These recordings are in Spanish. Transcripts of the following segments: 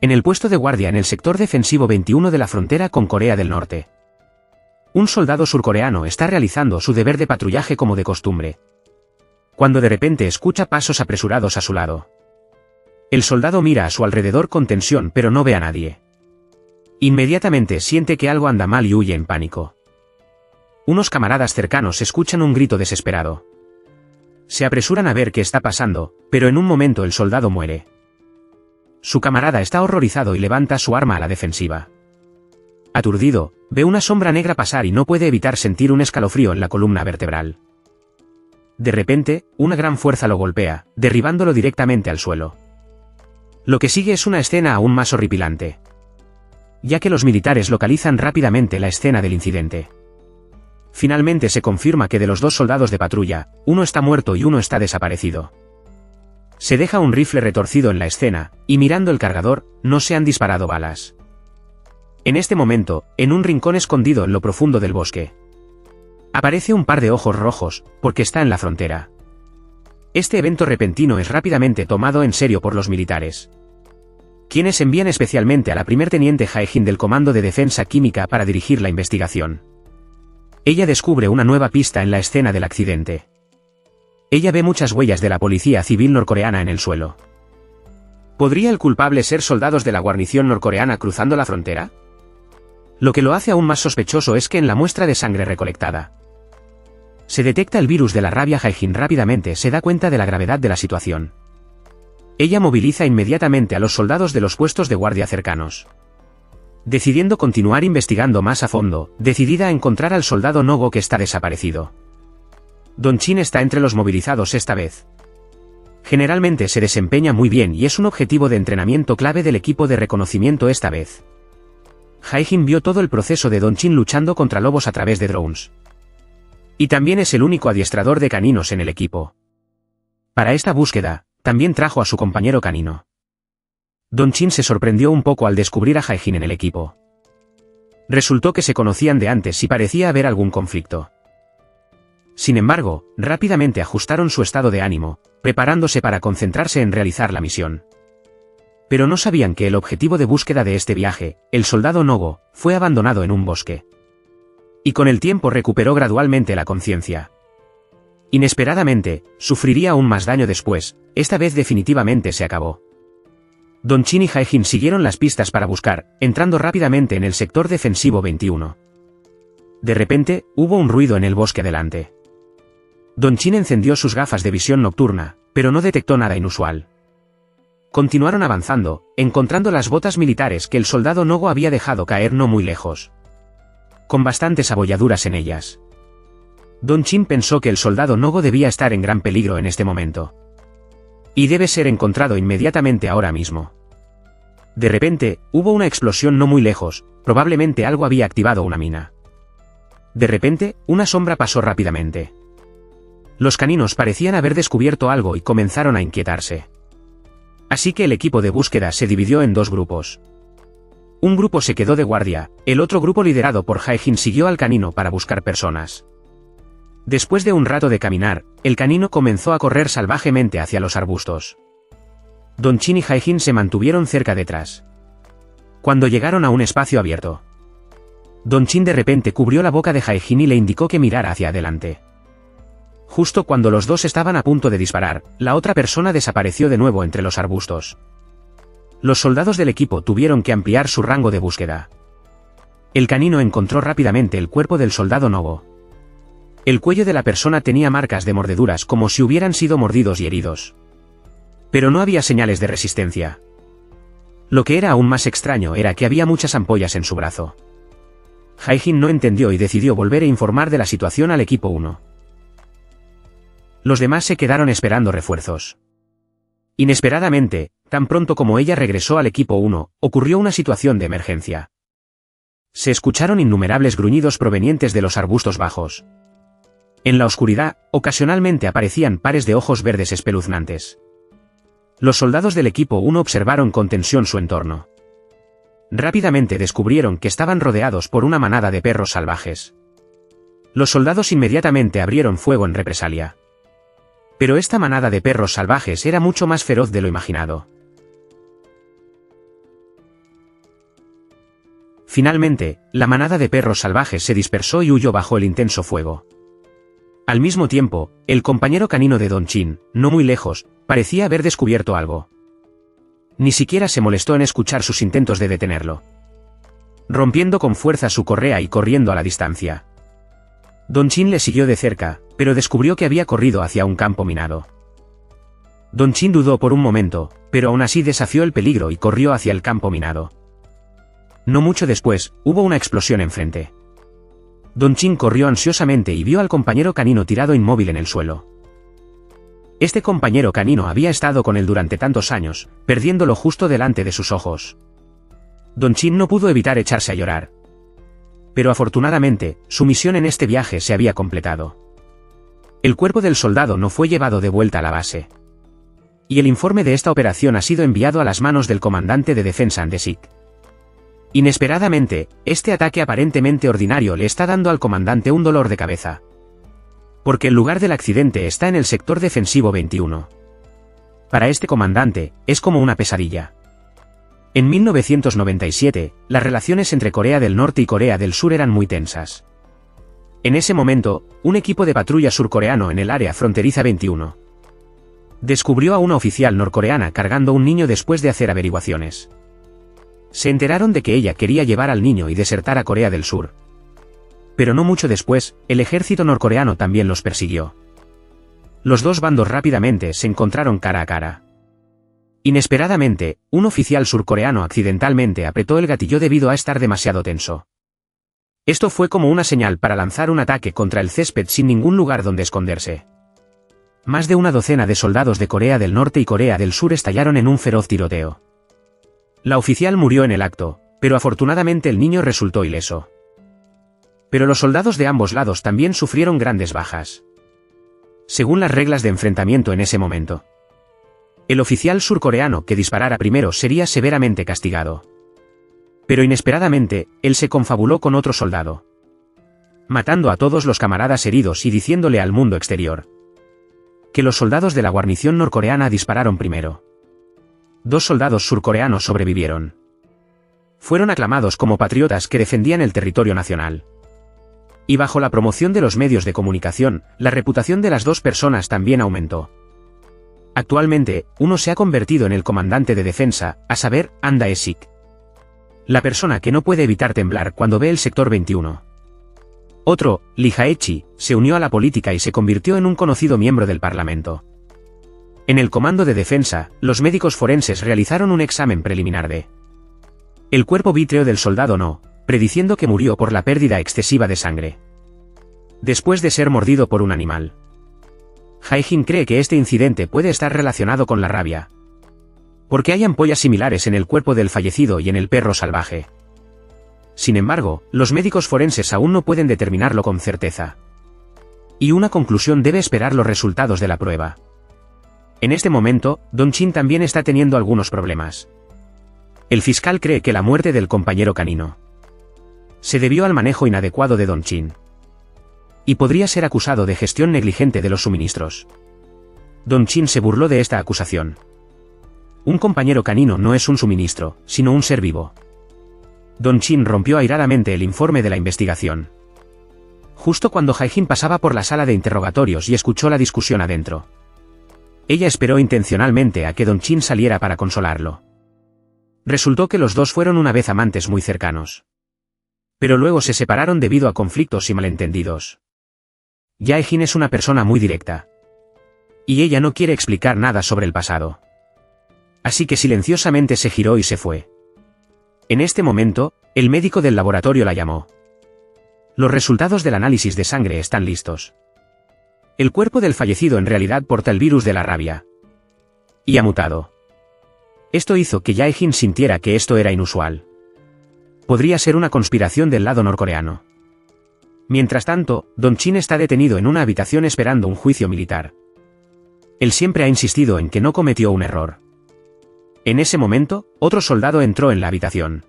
En el puesto de guardia en el sector defensivo 21 de la frontera con Corea del Norte. Un soldado surcoreano está realizando su deber de patrullaje como de costumbre, cuando de repente escucha pasos apresurados a su lado. El soldado mira a su alrededor con tensión pero no ve a nadie. Inmediatamente siente que algo anda mal y huye en pánico. Unos camaradas cercanos escuchan un grito desesperado. Se apresuran a ver qué está pasando, pero en un momento el soldado muere. Su camarada está horrorizado y levanta su arma a la defensiva. Aturdido, ve una sombra negra pasar y no puede evitar sentir un escalofrío en la columna vertebral. De repente, una gran fuerza lo golpea, derribándolo directamente al suelo. Lo que sigue es una escena aún más horripilante, ya que los militares localizan rápidamente la escena del incidente. Finalmente se confirma que de los 2 soldados de patrulla, uno está muerto y uno está desaparecido. Se deja un rifle retorcido en la escena, y mirando el cargador, no se han disparado balas. En este momento, en un rincón escondido en lo profundo del bosque, aparece un par de ojos rojos, porque está en la frontera. Este evento repentino es rápidamente tomado en serio por los militares, quienes envían especialmente a la primer teniente Jae-jin del Comando de Defensa Química para dirigir la investigación. Ella descubre una nueva pista en la escena del accidente. Ella ve muchas huellas de la policía civil norcoreana en el suelo. ¿Podría el culpable ser soldados de la guarnición norcoreana cruzando la frontera? Lo que lo hace aún más sospechoso es que en la muestra de sangre recolectada se detecta el virus de la rabia. Jae-jin rápidamente se da cuenta de la gravedad de la situación. Ella moviliza inmediatamente a los soldados de los puestos de guardia cercanos, decidiendo continuar investigando más a fondo, decidida a encontrar al soldado Nogo que está desaparecido. Don Chin está entre los movilizados esta vez. Generalmente se desempeña muy bien y es un objetivo de entrenamiento clave del equipo de reconocimiento esta vez. Jae-jin vio todo el proceso de Don Chin luchando contra lobos a través de drones. Y también es el único adiestrador de caninos en el equipo. Para esta búsqueda, también trajo a su compañero canino. Don Chin se sorprendió un poco al descubrir a Jae-jin en el equipo. Resultó que se conocían de antes y parecía haber algún conflicto. Sin embargo, rápidamente ajustaron su estado de ánimo, preparándose para concentrarse en realizar la misión. Pero no sabían que el objetivo de búsqueda de este viaje, el soldado Nogo, fue abandonado en un bosque. Y con el tiempo recuperó gradualmente la conciencia. Inesperadamente, sufriría aún más daño después, esta vez definitivamente se acabó. Don Chin y Jae-jin siguieron las pistas para buscar, entrando rápidamente en el sector defensivo 21. De repente, hubo un ruido en el bosque adelante. Don Chin encendió sus gafas de visión nocturna, pero no detectó nada inusual. Continuaron avanzando, encontrando las botas militares que el soldado Nogo había dejado caer no muy lejos, con bastantes abolladuras en ellas. Don Chin pensó que el soldado Nogo debía estar en gran peligro en este momento. Y debe ser encontrado inmediatamente ahora mismo. De repente, hubo una explosión no muy lejos, probablemente algo había activado una mina. De repente, una sombra pasó rápidamente. Los caninos parecían haber descubierto algo y comenzaron a inquietarse. Así que el equipo de búsqueda se dividió en 2 grupos. Un grupo se quedó de guardia, el otro grupo liderado por Jae-jin siguió al canino para buscar personas. Después de un rato de caminar, el canino comenzó a correr salvajemente hacia los arbustos. Don Chin y Jae-jin se mantuvieron cerca detrás. Cuando llegaron a un espacio abierto, Don Chin de repente cubrió la boca de Jae-jin y le indicó que mirara hacia adelante. Justo cuando los dos estaban a punto de disparar, la otra persona desapareció de nuevo entre los arbustos. Los soldados del equipo tuvieron que ampliar su rango de búsqueda. El canino encontró rápidamente el cuerpo del soldado Nogo. El cuello de la persona tenía marcas de mordeduras como si hubieran sido mordidos y heridos. Pero no había señales de resistencia. Lo que era aún más extraño era que había muchas ampollas en su brazo. Jae-jin no entendió y decidió volver a informar de la situación al equipo 1. Los demás se quedaron esperando refuerzos. Inesperadamente, tan pronto como ella regresó al equipo 1, ocurrió una situación de emergencia. Se escucharon innumerables gruñidos provenientes de los arbustos bajos. En la oscuridad, ocasionalmente aparecían pares de ojos verdes espeluznantes. Los soldados del equipo 1 observaron con tensión su entorno. Rápidamente descubrieron que estaban rodeados por una manada de perros salvajes. Los soldados inmediatamente abrieron fuego en represalia. Pero esta manada de perros salvajes era mucho más feroz de lo imaginado. Finalmente, la manada de perros salvajes se dispersó y huyó bajo el intenso fuego. Al mismo tiempo, el compañero canino de Don Chin, no muy lejos, parecía haber descubierto algo. Ni siquiera se molestó en escuchar sus intentos de detenerlo. Rompiendo con fuerza su correa y corriendo a la distancia. Don Chin le siguió de cerca, pero descubrió que había corrido hacia un campo minado. Don Chin dudó por un momento, pero aún así desafió el peligro y corrió hacia el campo minado. No mucho después, hubo una explosión enfrente. Don Chin corrió ansiosamente y vio al compañero canino tirado inmóvil en el suelo. Este compañero canino había estado con él durante tantos años, perdiéndolo justo delante de sus ojos. Don Chin no pudo evitar echarse a llorar. Pero afortunadamente, su misión en este viaje se había completado. El cuerpo del soldado no fue llevado de vuelta a la base. Y el informe de esta operación ha sido enviado a las manos del comandante de defensa Andesik. Inesperadamente, este ataque aparentemente ordinario le está dando al comandante un dolor de cabeza. Porque el lugar del accidente está en el sector defensivo 21. Para este comandante, es como una pesadilla. En 1997, las relaciones entre Corea del Norte y Corea del Sur eran muy tensas. En ese momento, un equipo de patrulla surcoreano en el área fronteriza 21 descubrió a una oficial norcoreana cargando un niño después de hacer averiguaciones. Se enteraron de que ella quería llevar al niño y desertar a Corea del Sur. Pero no mucho después, el ejército norcoreano también los persiguió. Los dos bandos rápidamente se encontraron cara a cara. Inesperadamente, un oficial surcoreano accidentalmente apretó el gatillo debido a estar demasiado tenso. Esto fue como una señal para lanzar un ataque contra el césped sin ningún lugar donde esconderse. Más de una docena de soldados de Corea del Norte y Corea del Sur estallaron en un feroz tiroteo. La oficial murió en el acto, pero afortunadamente el niño resultó ileso. Pero los soldados de ambos lados también sufrieron grandes bajas. Según las reglas de enfrentamiento en ese momento, el oficial surcoreano que disparara primero sería severamente castigado. Pero inesperadamente, él se confabuló con otro soldado, matando a todos los camaradas heridos y diciéndole al mundo exterior que los soldados de la guarnición norcoreana dispararon primero. 2 soldados surcoreanos sobrevivieron. Fueron aclamados como patriotas que defendían el territorio nacional. Y bajo la promoción de los medios de comunicación, la reputación de las 2 personas también aumentó. Actualmente, uno se ha convertido en el comandante de defensa, a saber, Anda Esik. La persona que no puede evitar temblar cuando ve el sector 21. Otro, Lee Jae-chi, se unió a la política y se convirtió en un conocido miembro del parlamento. En el comando de defensa, los médicos forenses realizaron un examen preliminar de el cuerpo vítreo del soldado No, prediciendo que murió por la pérdida excesiva de sangre después de ser mordido por un animal. Jae-jin cree que este incidente puede estar relacionado con la rabia, porque hay ampollas similares en el cuerpo del fallecido y en el perro salvaje. Sin embargo, los médicos forenses aún no pueden determinarlo con certeza. Y una conclusión debe esperar los resultados de la prueba. En este momento, Don Chin también está teniendo algunos problemas. El fiscal cree que la muerte del compañero canino se debió al manejo inadecuado de Don Chin. Y podría ser acusado de gestión negligente de los suministros. Don Chin se burló de esta acusación. Un compañero canino no es un suministro, sino un ser vivo. Don Chin rompió airadamente el informe de la investigación. Justo cuando Jae-jin pasaba por la sala de interrogatorios y escuchó la discusión adentro. Ella esperó intencionalmente a que Don Chin saliera para consolarlo. Resultó que los dos fueron una vez amantes muy cercanos. Pero luego se separaron debido a conflictos y malentendidos. Jae-jin es una persona muy directa. Y ella no quiere explicar nada sobre el pasado. Así que silenciosamente se giró y se fue. En este momento, el médico del laboratorio la llamó. Los resultados del análisis de sangre están listos. El cuerpo del fallecido en realidad porta el virus de la rabia. Y ha mutado. Esto hizo que Jae-jin sintiera que esto era inusual. Podría ser una conspiración del lado norcoreano. Mientras tanto, Don Chin está detenido en una habitación esperando un juicio militar. Él siempre ha insistido en que no cometió un error. En ese momento, otro soldado entró en la habitación.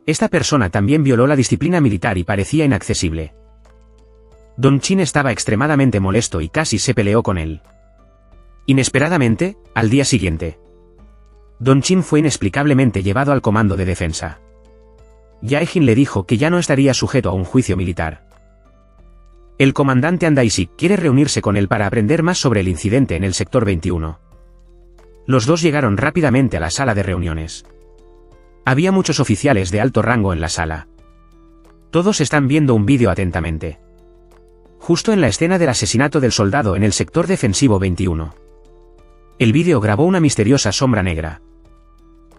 Esta persona también violó la disciplina militar y parecía inaccesible. Don Chin estaba extremadamente molesto y casi se peleó con él. Inesperadamente, al día siguiente, Don Chin fue inexplicablemente llevado al comando de defensa. Jae-jin le dijo que ya no estaría sujeto a un juicio militar. El comandante An Dae-sik quiere reunirse con él para aprender más sobre el incidente en el sector 21. Los dos llegaron rápidamente a la sala de reuniones. Había muchos oficiales de alto rango en la sala. Todos están viendo un vídeo atentamente. Justo en la escena del asesinato del soldado en el sector defensivo 21. El vídeo grabó una misteriosa sombra negra.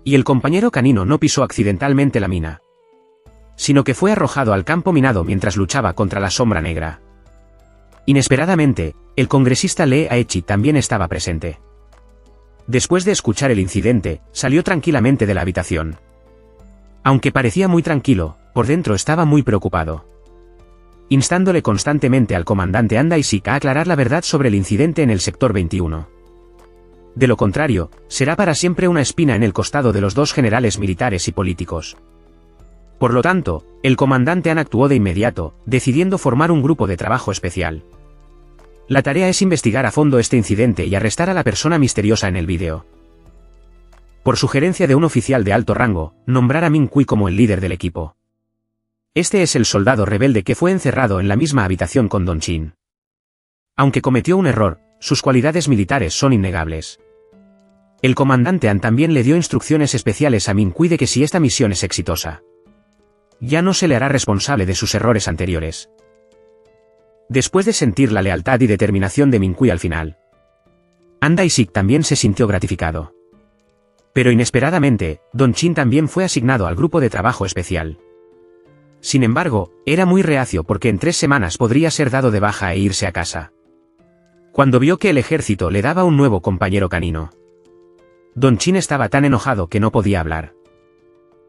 Y el compañero canino no pisó accidentalmente la mina, sino que fue arrojado al campo minado mientras luchaba contra la sombra negra. Inesperadamente, el congresista Lee Aechi también estaba presente. Después de escuchar el incidente, salió tranquilamente de la habitación. Aunque parecía muy tranquilo, por dentro estaba muy preocupado, instándole constantemente al comandante An Dae-sik a aclarar la verdad sobre el incidente en el sector 21. De lo contrario, será para siempre una espina en el costado de los dos generales militares y políticos. Por lo tanto, el comandante An actuó de inmediato, decidiendo formar un grupo de trabajo especial. La tarea es investigar a fondo este incidente y arrestar a la persona misteriosa en el vídeo. Por sugerencia de un oficial de alto rango, nombrar a Min Kui como el líder del equipo. Este es el soldado rebelde que fue encerrado en la misma habitación con Don Chin. Aunque cometió un error, sus cualidades militares son innegables. El comandante An también le dio instrucciones especiales a Min Kui de que si esta misión es exitosa, ya no se le hará responsable de sus errores anteriores. Después de sentir la lealtad y determinación de Min Kui al final, An Dae-sik también se sintió gratificado. Pero inesperadamente, Don Chin también fue asignado al grupo de trabajo especial. Sin embargo, era muy reacio porque en 3 semanas podría ser dado de baja e irse a casa. Cuando vio que el ejército le daba un nuevo compañero canino, Don Chin estaba tan enojado que no podía hablar.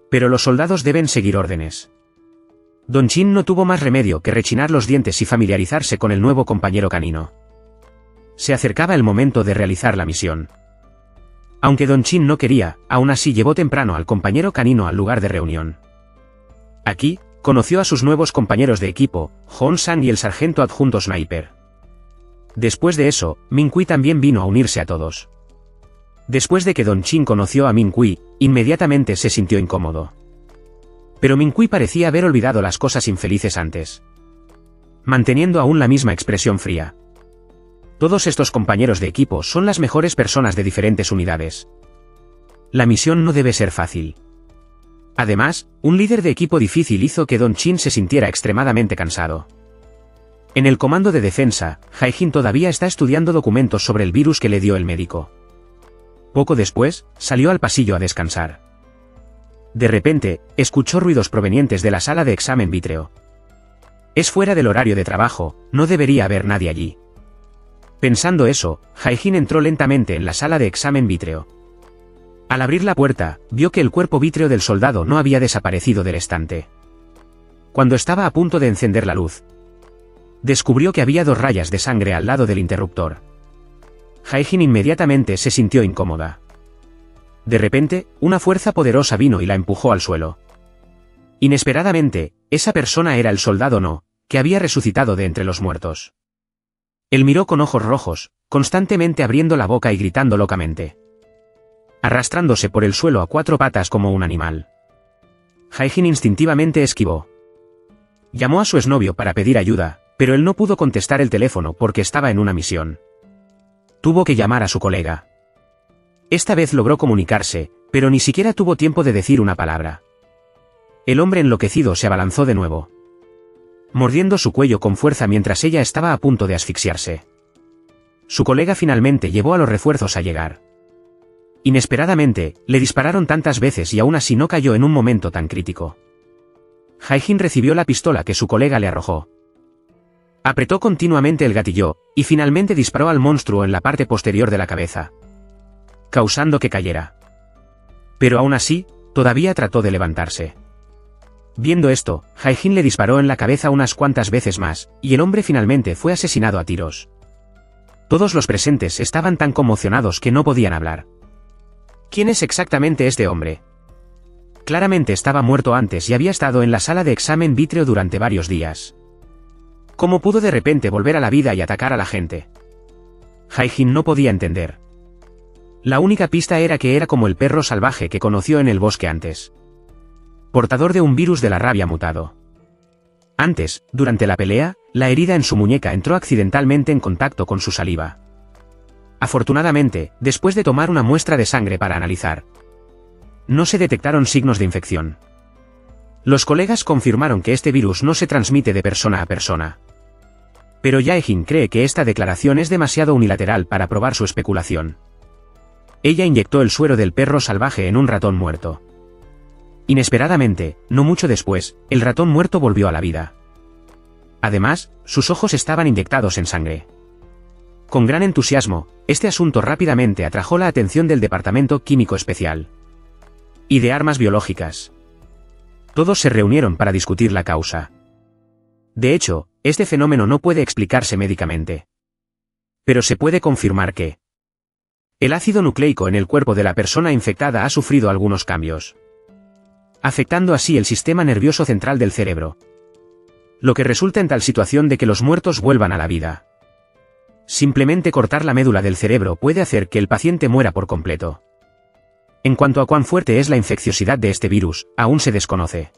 Pero los soldados deben seguir órdenes. Don Chin no tuvo más remedio que rechinar los dientes y familiarizarse con el nuevo compañero canino. Se acercaba el momento de realizar la misión. Aunque Don Chin no quería, aún así llevó temprano al compañero canino al lugar de reunión. Aquí, conoció a sus nuevos compañeros de equipo, Hon San y el sargento adjunto Sniper. Después de eso, Min Kui también vino a unirse a todos. Después de que Don Chin conoció a Min Kui, inmediatamente se sintió incómodo. Pero Min Kui parecía haber olvidado las cosas infelices antes, manteniendo aún la misma expresión fría. Todos estos compañeros de equipo son las mejores personas de diferentes unidades. La misión no debe ser fácil. Además, un líder de equipo difícil hizo que Don Chin se sintiera extremadamente cansado. En el comando de defensa, Jae-jin todavía está estudiando documentos sobre el virus que le dio el médico. Poco después, salió al pasillo a descansar. De repente, escuchó ruidos provenientes de la sala de examen vítreo. Es fuera del horario de trabajo, no debería haber nadie allí. Pensando eso, Jae-jin entró lentamente en la sala de examen vítreo. Al abrir la puerta, vio que el cuerpo vítreo del soldado no había desaparecido del estante. Cuando estaba a punto de encender la luz, descubrió que había 2 rayas de sangre al lado del interruptor. Jae-jin inmediatamente se sintió incómoda. De repente, una fuerza poderosa vino y la empujó al suelo. Inesperadamente, esa persona era el soldado No, que había resucitado de entre los muertos. Él miró con ojos rojos, constantemente abriendo la boca y gritando locamente, arrastrándose por el suelo a 4 patas como un animal. Jae-jin instintivamente esquivó. Llamó a su exnovio para pedir ayuda, pero él no pudo contestar el teléfono porque estaba en una misión. Tuvo que llamar a su colega. Esta vez logró comunicarse, pero ni siquiera tuvo tiempo de decir una palabra. El hombre enloquecido se abalanzó de nuevo, mordiendo su cuello con fuerza mientras ella estaba a punto de asfixiarse. Su colega finalmente llevó a los refuerzos a llegar. Inesperadamente, le dispararon tantas veces y aún así no cayó en un momento tan crítico. Jae-jin recibió la pistola que su colega le arrojó. Apretó continuamente el gatillo, y finalmente disparó al monstruo en la parte posterior de la cabeza, causando que cayera. Pero aún así, todavía trató de levantarse. Viendo esto, Jae-jin le disparó en la cabeza unas cuantas veces más, y el hombre finalmente fue asesinado a tiros. Todos los presentes estaban tan conmocionados que no podían hablar. ¿Quién es exactamente este hombre? Claramente estaba muerto antes y había estado en la sala de examen vítreo durante varios días. ¿Cómo pudo de repente volver a la vida y atacar a la gente? Jae-jin no podía entender. La única pista era que era como el perro salvaje que conoció en el bosque antes. portador de un virus de la rabia mutado. Antes, durante la pelea, la herida en su muñeca entró accidentalmente en contacto con su saliva. Afortunadamente, después de tomar una muestra de sangre para analizar, no se detectaron signos de infección. Los colegas confirmaron que este virus no se transmite de persona a persona. Pero Jae-jin cree que esta declaración es demasiado unilateral para probar su especulación. Ella inyectó el suero del perro salvaje en un ratón muerto. Inesperadamente, no mucho después, el ratón muerto volvió a la vida. Además, sus ojos estaban inyectados en sangre. Con gran entusiasmo, este asunto rápidamente atrajo la atención del Departamento Químico Especial y de Armas Biológicas. Todos se reunieron para discutir la causa. De hecho, este fenómeno no puede explicarse médicamente. Pero se puede confirmar que el ácido nucleico en el cuerpo de la persona infectada ha sufrido algunos cambios, afectando así el sistema nervioso central del cerebro, lo que resulta en tal situación de que los muertos vuelvan a la vida. Simplemente cortar la médula del cerebro puede hacer que el paciente muera por completo. En cuanto a cuán fuerte es la infecciosidad de este virus, aún se desconoce.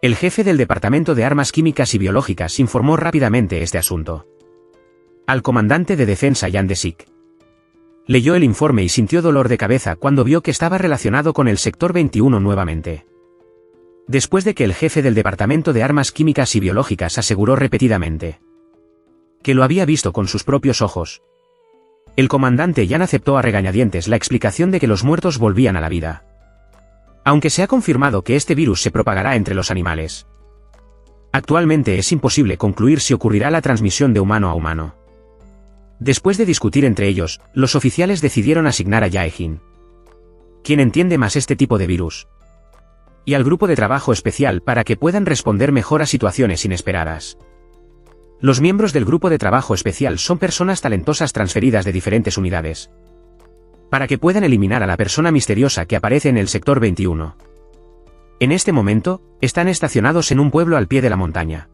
El jefe del Departamento de Armas Químicas y Biológicas informó rápidamente este asunto al comandante de defensa Jan de-sik. Leyó el informe y sintió dolor de cabeza cuando vio que estaba relacionado con el sector 21 nuevamente. Después de que el jefe del Departamento de Armas Químicas y Biológicas aseguró repetidamente que lo había visto con sus propios ojos, el comandante Jan aceptó a regañadientes la explicación de que los muertos volvían a la vida. Aunque se ha confirmado que este virus se propagará entre los animales, actualmente es imposible concluir si ocurrirá la transmisión de humano a humano. Después de discutir entre ellos, los oficiales decidieron asignar a Jae-jin, quien entiende más este tipo de virus, y al grupo de trabajo especial para que puedan responder mejor a situaciones inesperadas. Los miembros del grupo de trabajo especial son personas talentosas transferidas de diferentes unidades, para que puedan eliminar a la persona misteriosa que aparece en el sector 21. En este momento, están estacionados en un pueblo al pie de la montaña.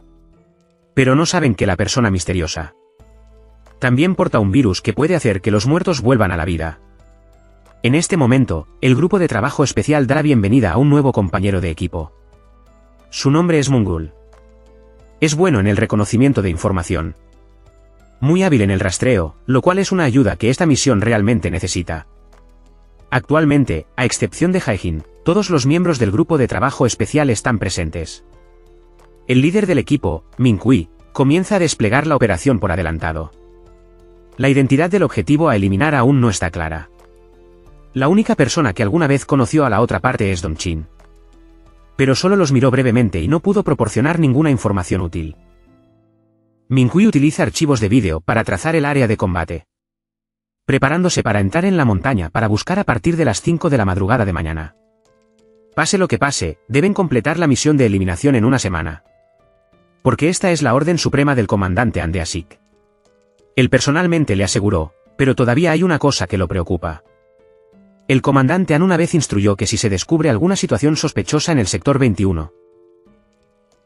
Pero no saben que la persona misteriosa también porta un virus que puede hacer que los muertos vuelvan a la vida. En este momento, el grupo de trabajo especial da la bienvenida a un nuevo compañero de equipo. Su nombre es Mungul. Es bueno en el reconocimiento de información, muy hábil en el rastreo, lo cual es una ayuda que esta misión realmente necesita. Actualmente, a excepción de Jae-jin, todos los miembros del grupo de trabajo especial están presentes. El líder del equipo, Min-kui, comienza a desplegar la operación por adelantado. La identidad del objetivo a eliminar aún no está clara. La única persona que alguna vez conoció a la otra parte es Dong-chin. Pero solo los miró brevemente y no pudo proporcionar ninguna información útil. Min-kui utiliza archivos de vídeo para trazar el área de combate, preparándose para entrar en la montaña para buscar a partir de las 5 de la madrugada de mañana. Pase lo que pase, deben completar la misión de eliminación en una semana, porque esta es la orden suprema del comandante Andeasik. Él personalmente le aseguró, pero todavía hay una cosa que lo preocupa. El comandante An una vez instruyó que si se descubre alguna situación sospechosa en el sector 21,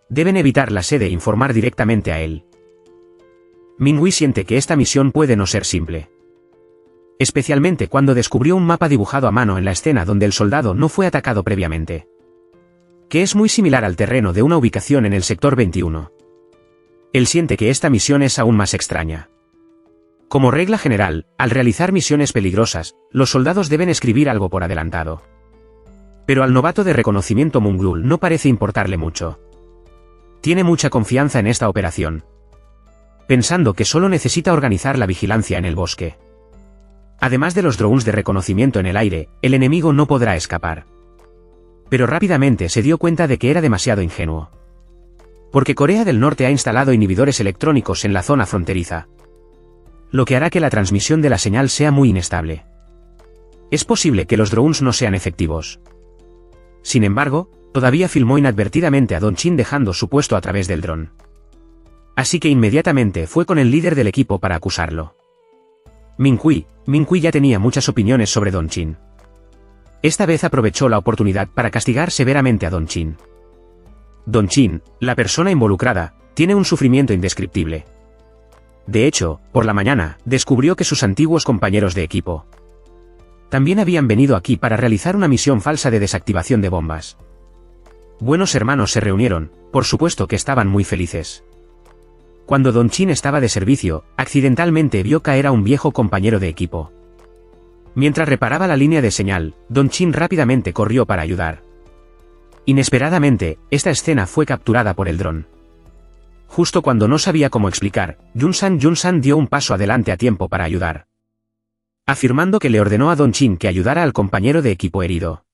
deben evitar la sede e informar directamente a él. Min-kui siente que esta misión puede no ser simple, especialmente cuando descubrió un mapa dibujado a mano en la escena donde el soldado no fue atacado previamente, que es muy similar al terreno de una ubicación en el sector 21. Él siente que esta misión es aún más extraña. Como regla general, al realizar misiones peligrosas, los soldados deben escribir algo por adelantado. Pero al novato de reconocimiento Mungul no parece importarle mucho. Tiene mucha confianza en esta operación, pensando que solo necesita organizar la vigilancia en el bosque. Además de los drones de reconocimiento en el aire, el enemigo no podrá escapar. Pero rápidamente se dio cuenta de que era demasiado ingenuo, porque Corea del Norte ha instalado inhibidores electrónicos en la zona fronteriza, lo que hará que la transmisión de la señal sea muy inestable. Es posible que los drones no sean efectivos. Sin embargo, todavía filmó inadvertidamente a Dong-chin dejando su puesto a través del dron. Así que inmediatamente fue con el líder del equipo para acusarlo. Min-kui ya tenía muchas opiniones sobre Dong-chin. Esta vez aprovechó la oportunidad para castigar severamente a Dong-chin. Dong-chin, la persona involucrada, tiene un sufrimiento indescriptible. De hecho, por la mañana, descubrió que sus antiguos compañeros de equipo también habían venido aquí para realizar una misión falsa de desactivación de bombas. buenos hermanos se reunieron, por supuesto que estaban muy felices. Cuando Don Chin estaba de servicio, accidentalmente vio caer a un viejo compañero de equipo. Mientras reparaba la línea de señal, Don Chin rápidamente corrió para ayudar. Inesperadamente, esta escena fue capturada por el dron. Justo cuando no sabía cómo explicar, Yun-san dio un paso adelante a tiempo para ayudar, afirmando que le ordenó a Don Chin que ayudara al compañero de equipo herido.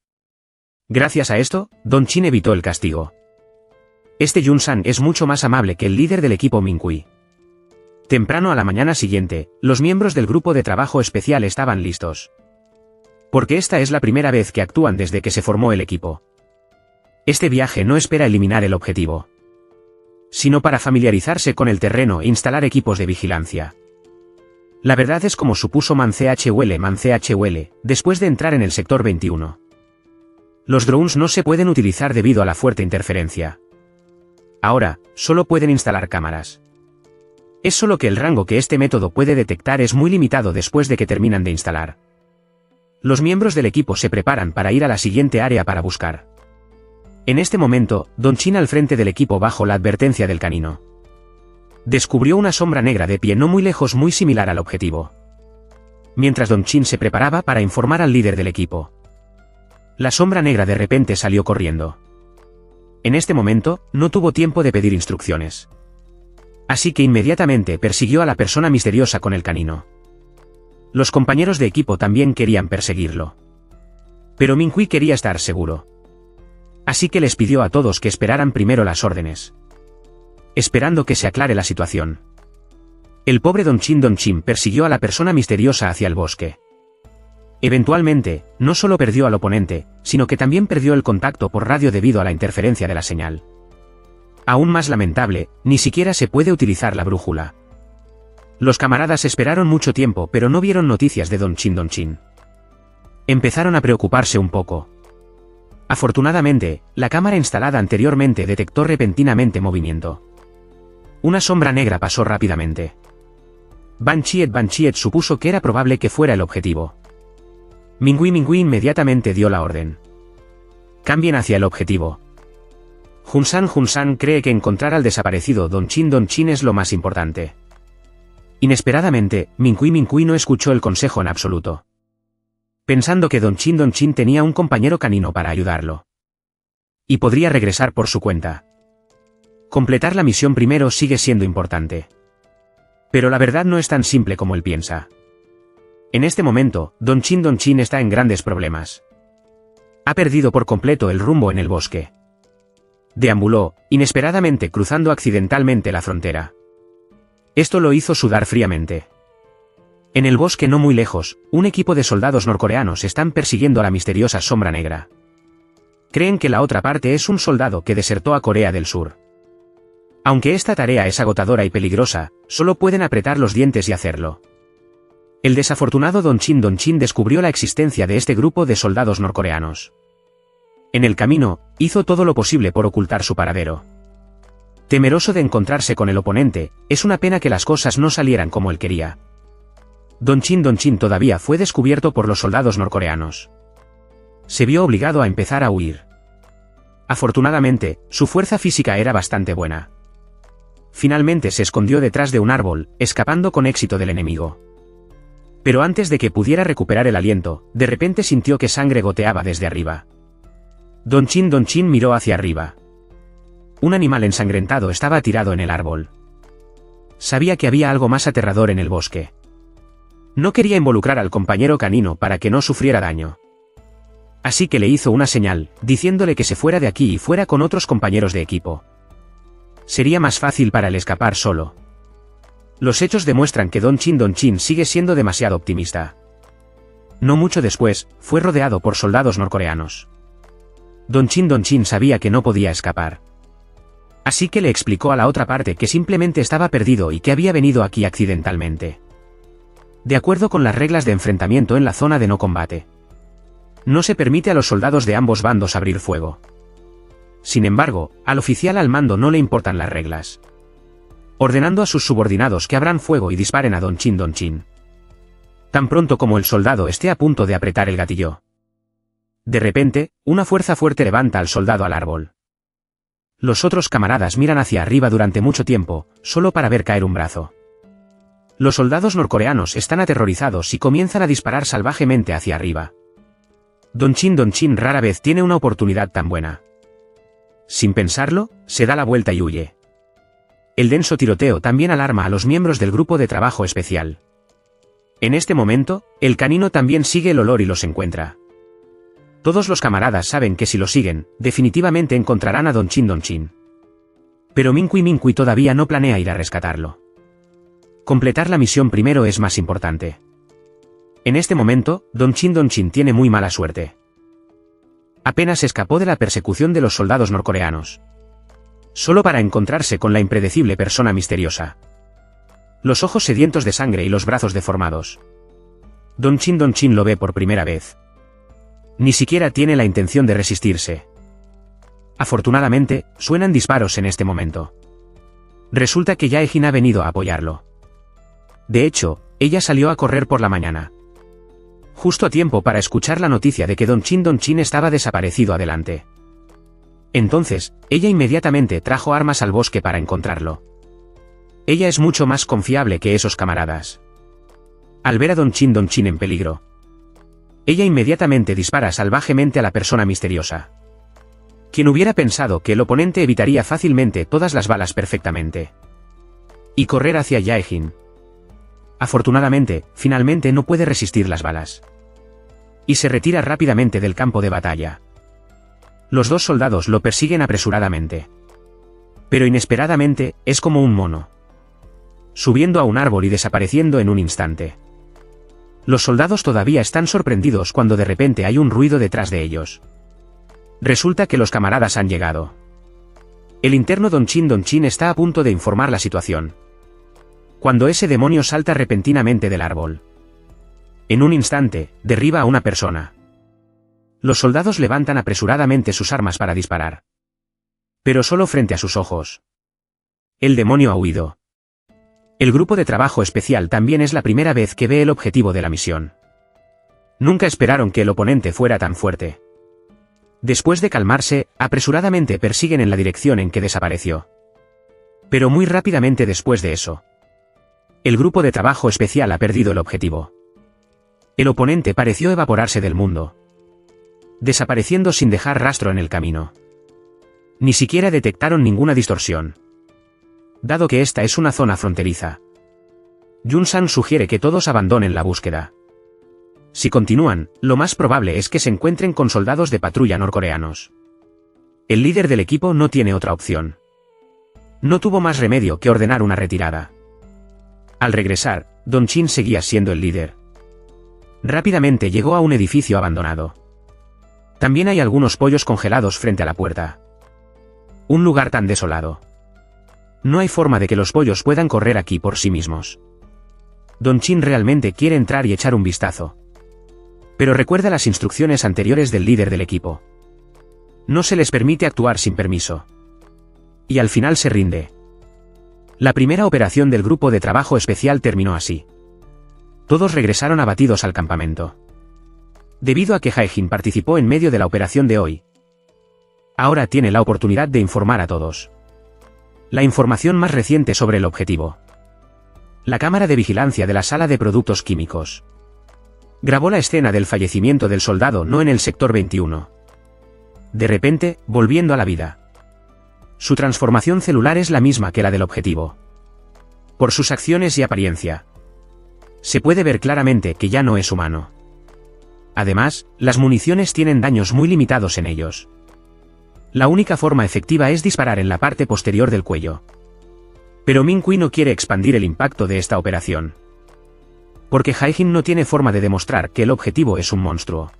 Gracias a esto, Don Chin evitó el castigo. Este Yun-san es mucho más amable que el líder del equipo Min-Kui. Temprano a la mañana siguiente, los miembros del grupo de trabajo especial estaban listos. Porque esta es la primera vez que actúan desde que se formó el equipo. Este viaje no espera eliminar el objetivo, sino para familiarizarse con el terreno e instalar equipos de vigilancia. La verdad es como supuso Man CHUL, después de entrar en el sector 21. Los drones no se pueden utilizar debido a la fuerte interferencia. Ahora, solo pueden instalar cámaras. Es solo que el rango que este método puede detectar es muy limitado después de que terminan de instalar. Los miembros del equipo se preparan para ir a la siguiente área para buscar. En este momento, Don Chin al frente del equipo bajo la advertencia del canino descubrió una sombra negra de pie no muy lejos muy similar al objetivo. Mientras Don Chin se preparaba para informar al líder del equipo, la sombra negra de repente salió corriendo. En este momento, no tuvo tiempo de pedir instrucciones. Así que inmediatamente persiguió a la persona misteriosa con el canino. Los compañeros de equipo también querían perseguirlo. Pero Min-Kui quería estar seguro. Así que les pidió a todos que esperaran primero las órdenes, esperando que se aclare la situación. El pobre Don Chin persiguió a la persona misteriosa hacia el bosque. Eventualmente, no solo perdió al oponente, sino que también perdió el contacto por radio debido a la interferencia de la señal. Aún más lamentable, ni siquiera se puede utilizar la brújula. Los camaradas esperaron mucho tiempo pero no vieron noticias de Don Chin. Empezaron a preocuparse un poco. Afortunadamente, la cámara instalada anteriormente detectó repentinamente movimiento. Una sombra negra pasó rápidamente. Ban Chiet supuso que era probable que fuera el objetivo. Min-Kui inmediatamente dio la orden. Cambien hacia el objetivo. Junsan cree que encontrar al desaparecido Don Chin es lo más importante. Inesperadamente, Min-Kui no escuchó el consejo en absoluto, pensando que Don Chin tenía un compañero canino para ayudarlo y podría regresar por su cuenta. Completar la misión primero sigue siendo importante. Pero la verdad no es tan simple como él piensa. En este momento, Don Chin está en grandes problemas. Ha perdido por completo el rumbo en el bosque. Deambuló, inesperadamente cruzando accidentalmente la frontera. Esto lo hizo sudar fríamente. En el bosque no muy lejos, un equipo de soldados norcoreanos están persiguiendo a la misteriosa sombra negra. Creen que la otra parte es un soldado que desertó a Corea del Sur. Aunque esta tarea es agotadora y peligrosa, solo pueden apretar los dientes y hacerlo. El desafortunado Don Chin descubrió la existencia de este grupo de soldados norcoreanos. En el camino, hizo todo lo posible por ocultar su paradero. Temeroso de encontrarse con el oponente, es una pena que las cosas no salieran como él quería. Don Chin todavía fue descubierto por los soldados norcoreanos. Se vio obligado a empezar a huir. Afortunadamente, su fuerza física era bastante buena. Finalmente se escondió detrás de un árbol, escapando con éxito del enemigo. Pero antes de que pudiera recuperar el aliento, de repente sintió que sangre goteaba desde arriba. Don Chin miró hacia arriba. Un animal ensangrentado estaba tirado en el árbol. Sabía que había algo más aterrador en el bosque. No quería involucrar al compañero canino para que no sufriera daño. Así que le hizo una señal, diciéndole que se fuera de aquí y fuera con otros compañeros de equipo. Sería más fácil para él escapar solo. Los hechos demuestran que Don Chin sigue siendo demasiado optimista. No mucho después, fue rodeado por soldados norcoreanos. Don Chin sabía que no podía escapar. Así que le explicó a la otra parte que simplemente estaba perdido y que había venido aquí accidentalmente. De acuerdo con las reglas de enfrentamiento en la zona de no combate, no se permite a los soldados de ambos bandos abrir fuego. Sin embargo, al oficial al mando no le importan las reglas, ordenando a sus subordinados que abran fuego y disparen a Don Chin. Tan pronto como el soldado esté a punto de apretar el gatillo. De repente, una fuerza fuerte levanta al soldado al árbol. Los otros camaradas miran hacia arriba durante mucho tiempo, solo para ver caer un brazo. Los soldados norcoreanos están aterrorizados y comienzan a disparar salvajemente hacia arriba. Don Chin rara vez tiene una oportunidad tan buena. Sin pensarlo, se da la vuelta y huye. El denso tiroteo también alarma a los miembros del grupo de trabajo especial. En este momento, el canino también sigue el olor y los encuentra. Todos los camaradas saben que si lo siguen, definitivamente encontrarán a Don Chin. Pero Minkui todavía no planea ir a rescatarlo. Completar la misión primero es más importante. En este momento, Don Chin tiene muy mala suerte. Apenas escapó de la persecución de los soldados norcoreanos. Solo para encontrarse con la impredecible persona misteriosa. Los ojos sedientos de sangre y los brazos deformados. Don Chin lo ve por primera vez. Ni siquiera tiene la intención de resistirse. Afortunadamente, suenan disparos en este momento. Resulta que Jae-jin ha venido a apoyarlo. De hecho, ella salió a correr por la mañana. Justo a tiempo para escuchar la noticia de que Don Chin estaba desaparecido adelante. Entonces, ella inmediatamente trajo armas al bosque para encontrarlo. Ella es mucho más confiable que esos camaradas. Al ver a Don Chin en peligro, ella inmediatamente dispara salvajemente a la persona misteriosa. Quien hubiera pensado que el oponente evitaría fácilmente todas las balas perfectamente. Y correr hacia Jae-jin. Afortunadamente, finalmente no puede resistir las balas. Y se retira rápidamente del campo de batalla. Los dos soldados lo persiguen apresuradamente. Pero inesperadamente, es como un mono. Subiendo a un árbol y desapareciendo en un instante. Los soldados todavía están sorprendidos cuando de repente hay un ruido detrás de ellos. Resulta que los camaradas han llegado. El interno Don Chin está a punto de informar la situación. Cuando ese demonio salta repentinamente del árbol. En un instante, derriba a una persona. Los soldados levantan apresuradamente sus armas para disparar. Pero solo frente a sus ojos. El demonio ha huido. El grupo de trabajo especial también es la primera vez que ve el objetivo de la misión. Nunca esperaron que el oponente fuera tan fuerte. Después de calmarse, apresuradamente persiguen en la dirección en que desapareció. Pero muy rápidamente después de eso, el grupo de trabajo especial ha perdido el objetivo. El oponente pareció evaporarse del mundo, desapareciendo sin dejar rastro en el camino. Ni siquiera detectaron ninguna distorsión. Dado que esta es una zona fronteriza, Yun-san sugiere que todos abandonen la búsqueda. Si continúan, lo más probable es que se encuentren con soldados de patrulla norcoreanos. El líder del equipo no tiene otra opción. No tuvo más remedio que ordenar una retirada. Al regresar, Don Chin seguía siendo el líder. Rápidamente llegó a un edificio abandonado. También hay algunos pollos congelados frente a la puerta. Un lugar tan desolado. No hay forma de que los pollos puedan correr aquí por sí mismos. Don Chin realmente quiere entrar y echar un vistazo. Pero recuerda las instrucciones anteriores del líder del equipo. No se les permite actuar sin permiso. Y al final se rinde. La primera operación del grupo de trabajo especial terminó así. Todos regresaron abatidos al campamento. Debido a que Jae-jin participó en medio de la operación de hoy, ahora tiene la oportunidad de informar a todos. La información más reciente sobre el objetivo. La cámara de vigilancia de la sala de productos químicos grabó la escena del fallecimiento del soldado no en el sector 21. De repente, volviendo a la vida. Su transformación celular es la misma que la del objetivo. Por sus acciones y apariencia, se puede ver claramente que ya no es humano. Además, las municiones tienen daños muy limitados en ellos. La única forma efectiva es disparar en la parte posterior del cuello. Pero Minkui no quiere expandir el impacto de esta operación. Porque Jae-jin no tiene forma de demostrar que el objetivo es un monstruo.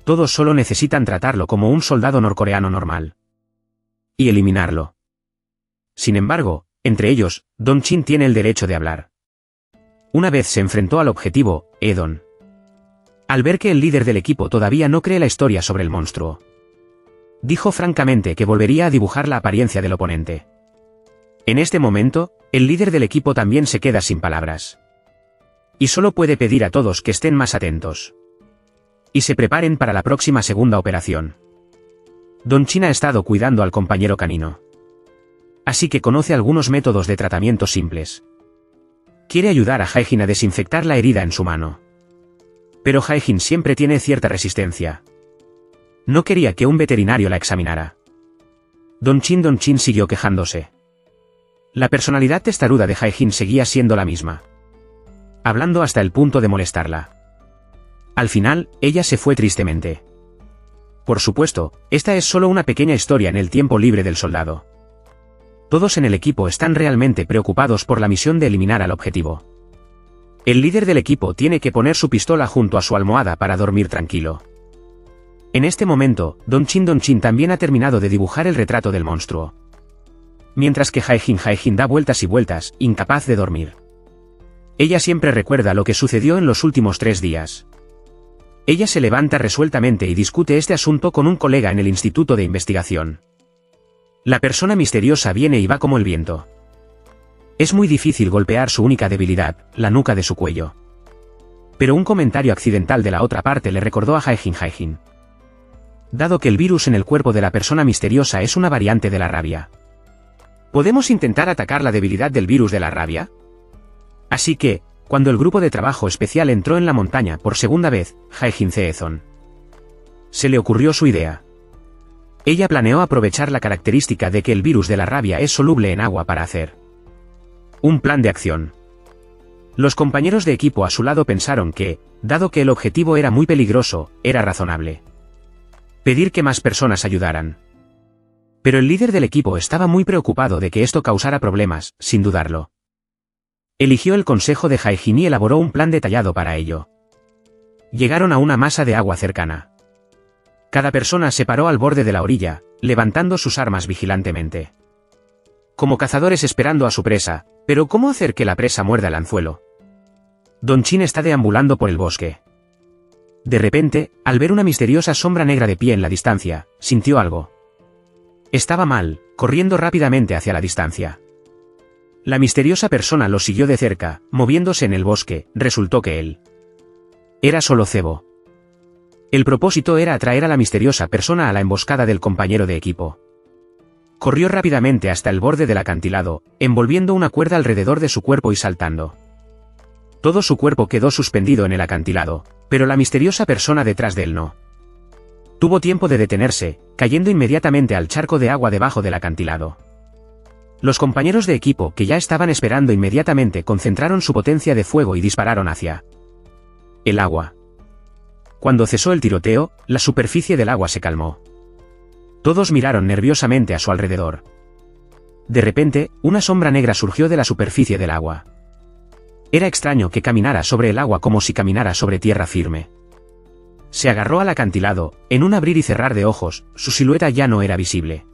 Todos solo necesitan tratarlo como un soldado norcoreano normal. Y eliminarlo. Sin embargo, entre ellos, Don Chin tiene el derecho de hablar. Una vez se enfrentó al objetivo, Edon. Al ver que el líder del equipo todavía no cree la historia sobre el monstruo, dijo francamente que volvería a dibujar la apariencia del oponente. En este momento, el líder del equipo también se queda sin palabras. Y solo puede pedir a todos que estén más atentos. Y se preparen para la próxima segunda operación. Don Chin ha estado cuidando al compañero canino. Así que conoce algunos métodos de tratamiento simples. Quiere ayudar a Jae-jin a desinfectar la herida en su mano. Pero Jae-jin siempre tiene cierta resistencia. No quería que un veterinario la examinara. Don Chin siguió quejándose. La personalidad testaruda de Jae-jin seguía siendo la misma. Hablando hasta el punto de molestarla. Al final, ella se fue tristemente. Por supuesto, esta es solo una pequeña historia en el tiempo libre del soldado. Todos en el equipo están realmente preocupados por la misión de eliminar al objetivo. El líder del equipo tiene que poner su pistola junto a su almohada para dormir tranquilo. En este momento, Don Chin también ha terminado de dibujar el retrato del monstruo. Mientras que Jae-jin da vueltas y vueltas, incapaz de dormir. Ella siempre recuerda lo que sucedió en los últimos 3 días. Ella se levanta resueltamente y discute este asunto con un colega en el instituto de investigación. La persona misteriosa viene y va como el viento. Es muy difícil golpear su única debilidad, la nuca de su cuello. Pero un comentario accidental de la otra parte le recordó a Jae-jin. Dado que el virus en el cuerpo de la persona misteriosa es una variante de la rabia. ¿Podemos intentar atacar la debilidad del virus de la rabia? Así que, cuando el grupo de trabajo especial entró en la montaña por segunda vez, Jae-jin se le ocurrió su idea. Ella planeó aprovechar la característica de que el virus de la rabia es soluble en agua para hacer un plan de acción. Los compañeros de equipo a su lado pensaron que, dado que el objetivo era muy peligroso, era razonable pedir que más personas ayudaran. Pero el líder del equipo estaba muy preocupado de que esto causara problemas, sin dudarlo. Eligió el consejo de Jae-jin y elaboró un plan detallado para ello. Llegaron a una masa de agua cercana. Cada persona se paró al borde de la orilla, levantando sus armas vigilantemente. Como cazadores esperando a su presa, pero ¿cómo hacer que la presa muerda el anzuelo? Don Chin está deambulando por el bosque. De repente, al ver una misteriosa sombra negra de pie en la distancia, sintió algo. Estaba mal, corriendo rápidamente hacia la distancia. La misteriosa persona lo siguió de cerca, moviéndose en el bosque, resultó que él era solo cebo. El propósito era atraer a la misteriosa persona a la emboscada del compañero de equipo. Corrió rápidamente hasta el borde del acantilado, envolviendo una cuerda alrededor de su cuerpo y saltando. Todo su cuerpo quedó suspendido en el acantilado, pero la misteriosa persona detrás de él no. Tuvo tiempo de detenerse, cayendo inmediatamente al charco de agua debajo del acantilado. Los compañeros de equipo que ya estaban esperando inmediatamente concentraron su potencia de fuego y dispararon hacia el agua. Cuando cesó el tiroteo, la superficie del agua se calmó. Todos miraron nerviosamente a su alrededor. De repente, una sombra negra surgió de la superficie del agua. Era extraño que caminara sobre el agua como si caminara sobre tierra firme. Se agarró al acantilado, en un abrir y cerrar de ojos, su silueta ya no era visible.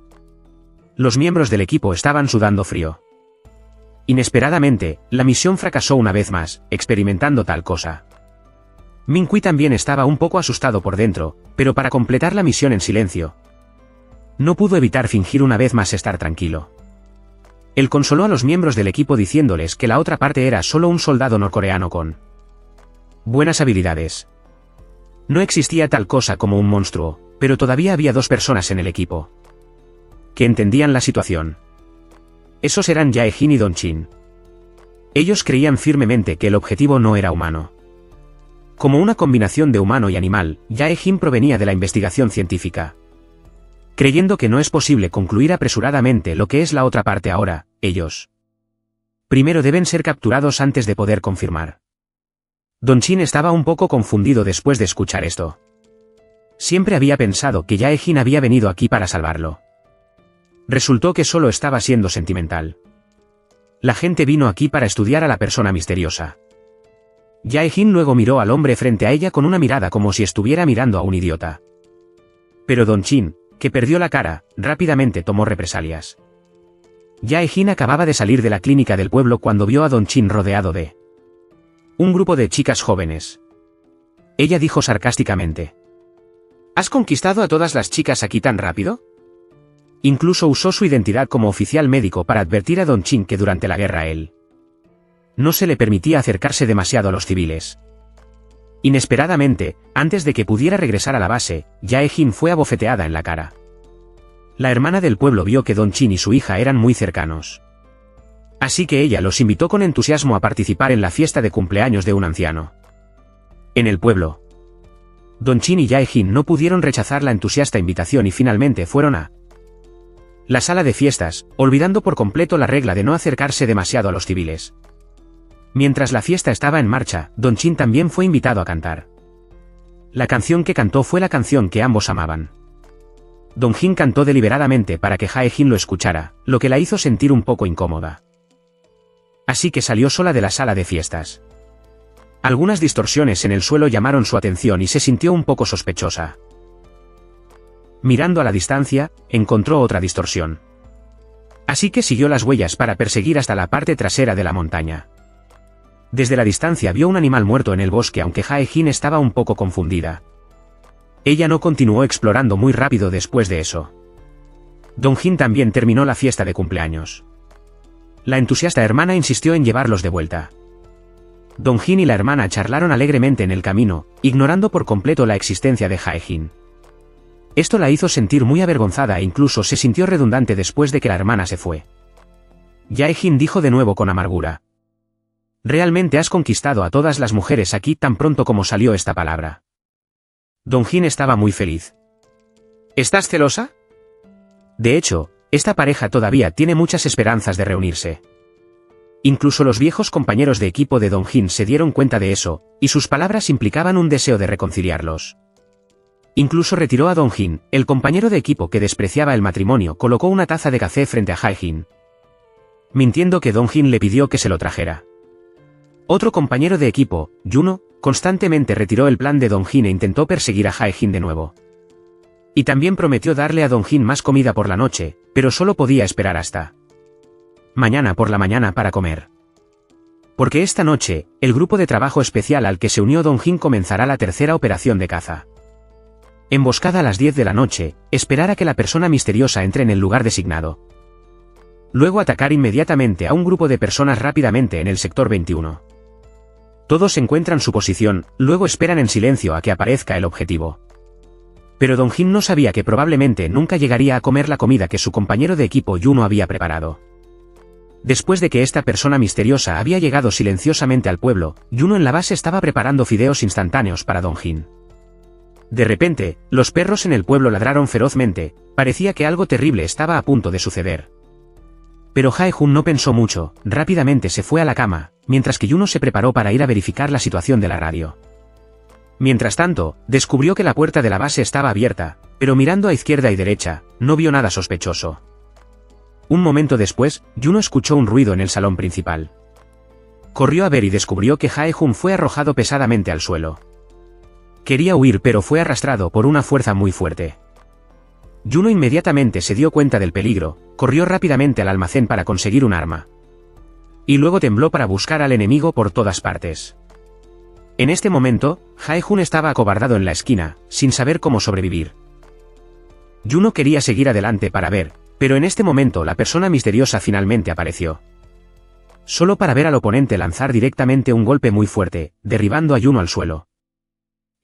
Los miembros del equipo estaban sudando frío. Inesperadamente, la misión fracasó una vez más, experimentando tal cosa. Min-Kui también estaba un poco asustado por dentro, pero para completar la misión en silencio, no pudo evitar fingir una vez más estar tranquilo. Él consoló a los miembros del equipo diciéndoles que la otra parte era solo un soldado norcoreano con buenas habilidades. No existía tal cosa como un monstruo, pero todavía había 2 personas en el equipo que entendían la situación. Esos eran Jae-jin y Don Chin. Ellos creían firmemente que el objetivo no era humano. Como una combinación de humano y animal, Jae-jin provenía de la investigación científica. Creyendo que no es posible concluir apresuradamente lo que es la otra parte ahora, ellos primero deben ser capturados antes de poder confirmar. Don Chin estaba un poco confundido después de escuchar esto. Siempre había pensado que Jae-jin había venido aquí para salvarlo. Resultó que solo estaba siendo sentimental. La gente vino aquí para estudiar a la persona misteriosa. Jae-jin luego miró al hombre frente a ella con una mirada como si estuviera mirando a un idiota. Pero Don Chin, que perdió la cara, rápidamente tomó represalias. Jae-jin acababa de salir de la clínica del pueblo cuando vio a Don Chin rodeado de un grupo de chicas jóvenes. Ella dijo sarcásticamente: ¿Has conquistado a todas las chicas aquí tan rápido? Incluso usó su identidad como oficial médico para advertir a Don Chin que durante la guerra él no se le permitía acercarse demasiado a los civiles. Inesperadamente, antes de que pudiera regresar a la base, Jae-jin fue abofeteada en la cara. La hermana del pueblo vio que Don Chin y su hija eran muy cercanos. Así que ella los invitó con entusiasmo a participar en la fiesta de cumpleaños de un anciano. En el pueblo, Don Chin y Jae-jin no pudieron rechazar la entusiasta invitación y finalmente fueron a la sala de fiestas, olvidando por completo la regla de no acercarse demasiado a los civiles. Mientras la fiesta estaba en marcha, Don Chin también fue invitado a cantar. La canción que cantó fue la canción que ambos amaban. Don Jin cantó deliberadamente para que Jae-jin lo escuchara, lo que la hizo sentir un poco incómoda. Así que salió sola de la sala de fiestas. Algunas distorsiones en el suelo llamaron su atención y se sintió un poco sospechosa. Mirando a la distancia, encontró otra distorsión. Así que siguió las huellas para perseguir hasta la parte trasera de la montaña. Desde la distancia vio un animal muerto en el bosque, aunque Jae-jin estaba un poco confundida. Ella no continuó explorando muy rápido después de eso. Don Jin también terminó la fiesta de cumpleaños. La entusiasta hermana insistió en llevarlos de vuelta. Don Jin y la hermana charlaron alegremente en el camino, ignorando por completo la existencia de Jae-jin. Esto la hizo sentir muy avergonzada e incluso se sintió redundante después de que la hermana se fue. Jae-jin dijo de nuevo con amargura: «Realmente has conquistado a todas las mujeres aquí tan pronto como salió esta palabra». Don Jin estaba muy feliz. ¿Estás celosa? De hecho, esta pareja todavía tiene muchas esperanzas de reunirse. Incluso los viejos compañeros de equipo de Don Jin se dieron cuenta de eso, y sus palabras implicaban un deseo de reconciliarlos. Incluso retiró a Don Jin, el compañero de equipo que despreciaba el matrimonio, colocó una taza de café frente a Jae-jin, mintiendo que Don Jin le pidió que se lo trajera. Otro compañero de equipo, Juno, constantemente retiró el plan de Don Jin e intentó perseguir a Jae-jin de nuevo. Y también prometió darle a Don Jin más comida por la noche, pero solo podía esperar hasta mañana por la mañana para comer. Porque esta noche, el grupo de trabajo especial al que se unió Don Jin comenzará la tercera operación de caza. Emboscada a las 10 de la noche, esperar a que la persona misteriosa entre en el lugar designado. Luego atacar inmediatamente a un grupo de personas rápidamente en el sector 21. Todos encuentran su posición, luego esperan en silencio a que aparezca el objetivo. Pero Don Jin no sabía que probablemente nunca llegaría a comer la comida que su compañero de equipo Juno había preparado. Después de que esta persona misteriosa había llegado silenciosamente al pueblo, Juno en la base estaba preparando fideos instantáneos para Don Jin. De repente, los perros en el pueblo ladraron ferozmente, parecía que algo terrible estaba a punto de suceder. Pero Jae-jun no pensó mucho, rápidamente se fue a la cama, mientras que Juno se preparó para ir a verificar la situación de la radio. Mientras tanto, descubrió que la puerta de la base estaba abierta, pero mirando a izquierda y derecha, no vio nada sospechoso. Un momento después, Juno escuchó un ruido en el salón principal. Corrió a ver y descubrió que Jae-jun fue arrojado pesadamente al suelo. Quería huir pero fue arrastrado por una fuerza muy fuerte. Juno inmediatamente se dio cuenta del peligro, corrió rápidamente al almacén para conseguir un arma. Y luego tembló para buscar al enemigo por todas partes. En este momento, Jae-jun estaba acobardado en la esquina, sin saber cómo sobrevivir. Juno quería seguir adelante para ver, pero en este momento la persona misteriosa finalmente apareció. Solo para ver al oponente lanzar directamente un golpe muy fuerte, derribando a Juno al suelo.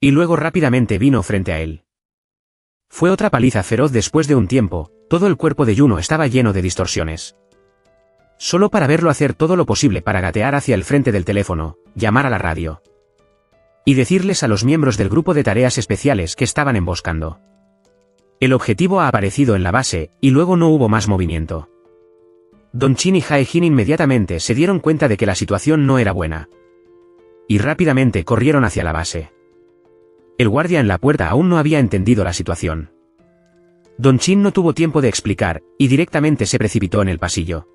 Y luego rápidamente vino frente a él. Fue otra paliza feroz. Después de un tiempo, todo el cuerpo de Juno estaba lleno de distorsiones. Solo para verlo hacer todo lo posible para gatear hacia el frente del teléfono, llamar a la radio. Y decirles a los miembros del grupo de tareas especiales que estaban emboscando. El objetivo ha aparecido en la base, y luego no hubo más movimiento. Don Chin y Jae-jin inmediatamente se dieron cuenta de que la situación no era buena. Y rápidamente corrieron hacia la base. El guardia en la puerta aún no había entendido la situación. Don Chin no tuvo tiempo de explicar, y directamente se precipitó en el pasillo.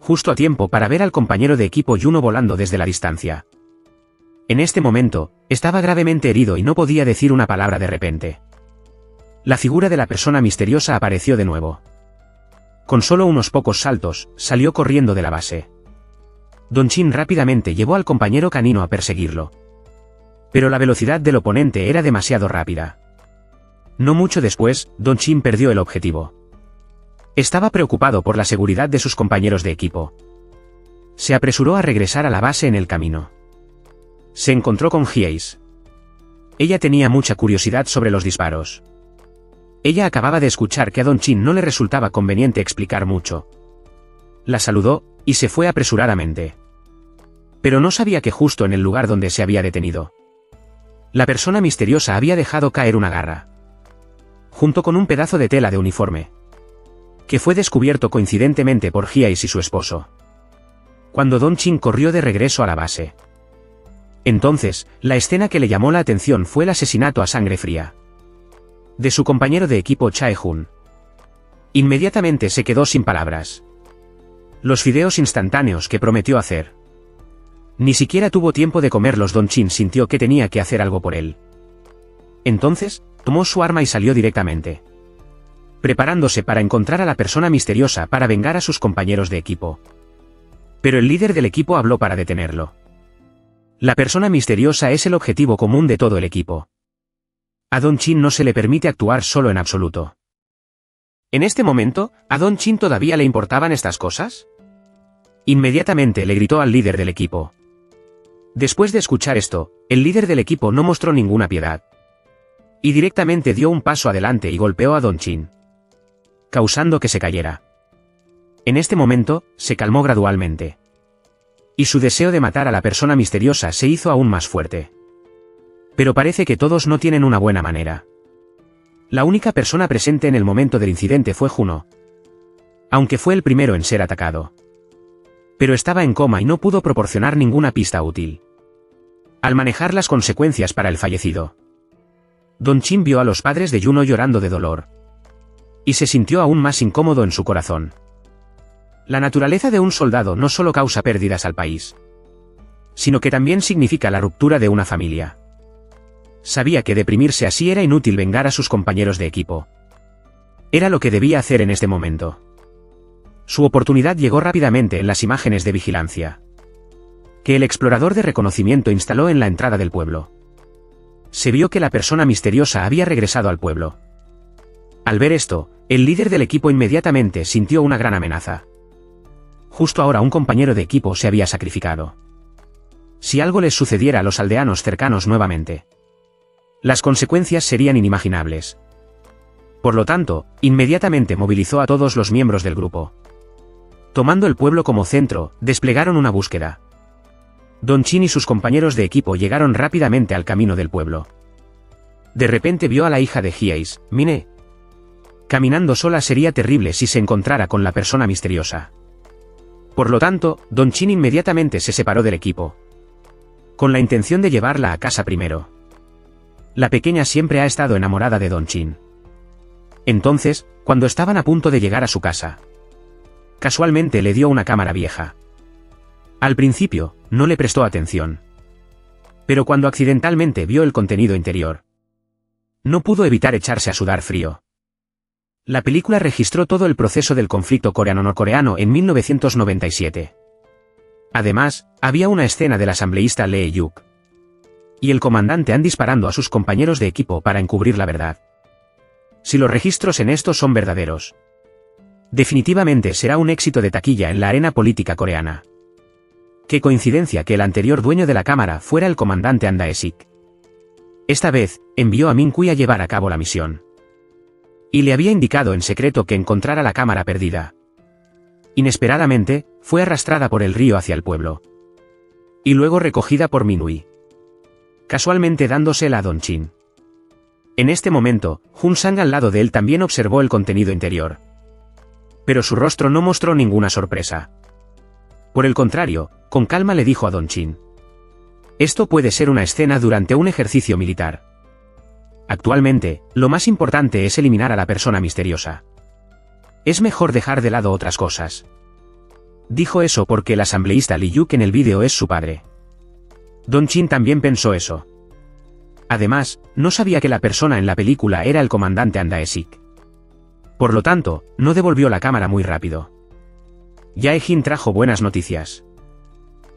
Justo a tiempo para ver al compañero de equipo Juno volando desde la distancia. En este momento, estaba gravemente herido y no podía decir una palabra de repente. La figura de la persona misteriosa apareció de nuevo. Con solo unos pocos saltos, salió corriendo de la base. Don Chin rápidamente llevó al compañero canino a perseguirlo. Pero la velocidad del oponente era demasiado rápida. No mucho después, Don Chin perdió el objetivo. Estaba preocupado por la seguridad de sus compañeros de equipo. Se apresuró a regresar a la base en el camino. Se encontró con Hyeis. Ella tenía mucha curiosidad sobre los disparos. Ella acababa de escuchar que a Don Chin no le resultaba conveniente explicar mucho. La saludó, y se fue apresuradamente. Pero no sabía que justo en el lugar donde se había detenido, la persona misteriosa había dejado caer una garra, junto con un pedazo de tela de uniforme, que fue descubierto coincidentemente por Giais y su esposo, cuando Don Chin corrió de regreso a la base. Entonces, la escena que le llamó la atención fue el asesinato a sangre fría de su compañero de equipo Chae-Hun. Inmediatamente se quedó sin palabras. Los fideos instantáneos que prometió hacer. Ni siquiera tuvo tiempo de comerlos. Don Chin sintió que tenía que hacer algo por él. Entonces, tomó su arma y salió directamente, preparándose para encontrar a la persona misteriosa para vengar a sus compañeros de equipo. Pero el líder del equipo habló para detenerlo. La persona misteriosa es el objetivo común de todo el equipo. A Don Chin no se le permite actuar solo en absoluto. En este momento, ¿a Don Chin todavía le importaban estas cosas? Inmediatamente le gritó al líder del equipo. Después de escuchar esto, el líder del equipo no mostró ninguna piedad, y directamente dio un paso adelante y golpeó a Don Chin, causando que se cayera. En este momento, se calmó gradualmente, y su deseo de matar a la persona misteriosa se hizo aún más fuerte. Pero parece que todos no tienen una buena manera. La única persona presente en el momento del incidente fue Juno, aunque fue el primero en ser atacado. Pero estaba en coma y no pudo proporcionar ninguna pista útil al manejar las consecuencias para el fallecido. Don Chin vio a los padres de Juno llorando de dolor, y se sintió aún más incómodo en su corazón. La naturaleza de un soldado no solo causa pérdidas al país, sino que también significa la ruptura de una familia. Sabía que deprimirse así era inútil. Vengar a sus compañeros de equipo era lo que debía hacer en este momento. Su oportunidad llegó rápidamente en las imágenes de vigilancia que el explorador de reconocimiento instaló en la entrada del pueblo. Se vio que la persona misteriosa había regresado al pueblo. Al ver esto, el líder del equipo inmediatamente sintió una gran amenaza. Justo ahora un compañero de equipo se había sacrificado. Si algo les sucediera a los aldeanos cercanos nuevamente, las consecuencias serían inimaginables. Por lo tanto, inmediatamente movilizó a todos los miembros del grupo. Tomando el pueblo como centro, desplegaron una búsqueda. Don Chin y sus compañeros de equipo llegaron rápidamente al camino del pueblo. De repente vio a la hija de Giais, Mine. Caminando sola sería terrible si se encontrara con la persona misteriosa. Por lo tanto, Don Chin inmediatamente se separó del equipo, con la intención de llevarla a casa primero. La pequeña siempre ha estado enamorada de Don Chin. Entonces, cuando estaban a punto de llegar a su casa, casualmente le dio una cámara vieja. Al principio, no le prestó atención. Pero cuando accidentalmente vio el contenido interior, no pudo evitar echarse a sudar frío. La película registró todo el proceso del conflicto coreano-norcoreano en 1997. Además, había una escena del asambleísta Lee Yuk y el comandante Han disparando a sus compañeros de equipo para encubrir la verdad. Si los registros en esto son verdaderos, definitivamente será un éxito de taquilla en la arena política coreana. Qué coincidencia que el anterior dueño de la cámara fuera el comandante Han Dae-sik. Esta vez, envió a Min Kui a llevar a cabo la misión, y le había indicado en secreto que encontrara la cámara perdida. Inesperadamente, fue arrastrada por el río hacia el pueblo, y luego recogida por Min Kui, casualmente dándosela a Don Chin. En este momento, Jun Sang al lado de él también observó el contenido interior, pero su rostro no mostró ninguna sorpresa. Por el contrario, con calma le dijo a Don Chin: esto puede ser una escena durante un ejercicio militar. Actualmente, lo más importante es eliminar a la persona misteriosa. Es mejor dejar de lado otras cosas. Dijo eso porque el asambleísta Lee Yuk en el vídeo es su padre. Don Chin también pensó eso. Además, no sabía que la persona en la película era el comandante Han Dae-sik. Por lo tanto, no devolvió la cámara muy rápido. Jae-jin trajo buenas noticias.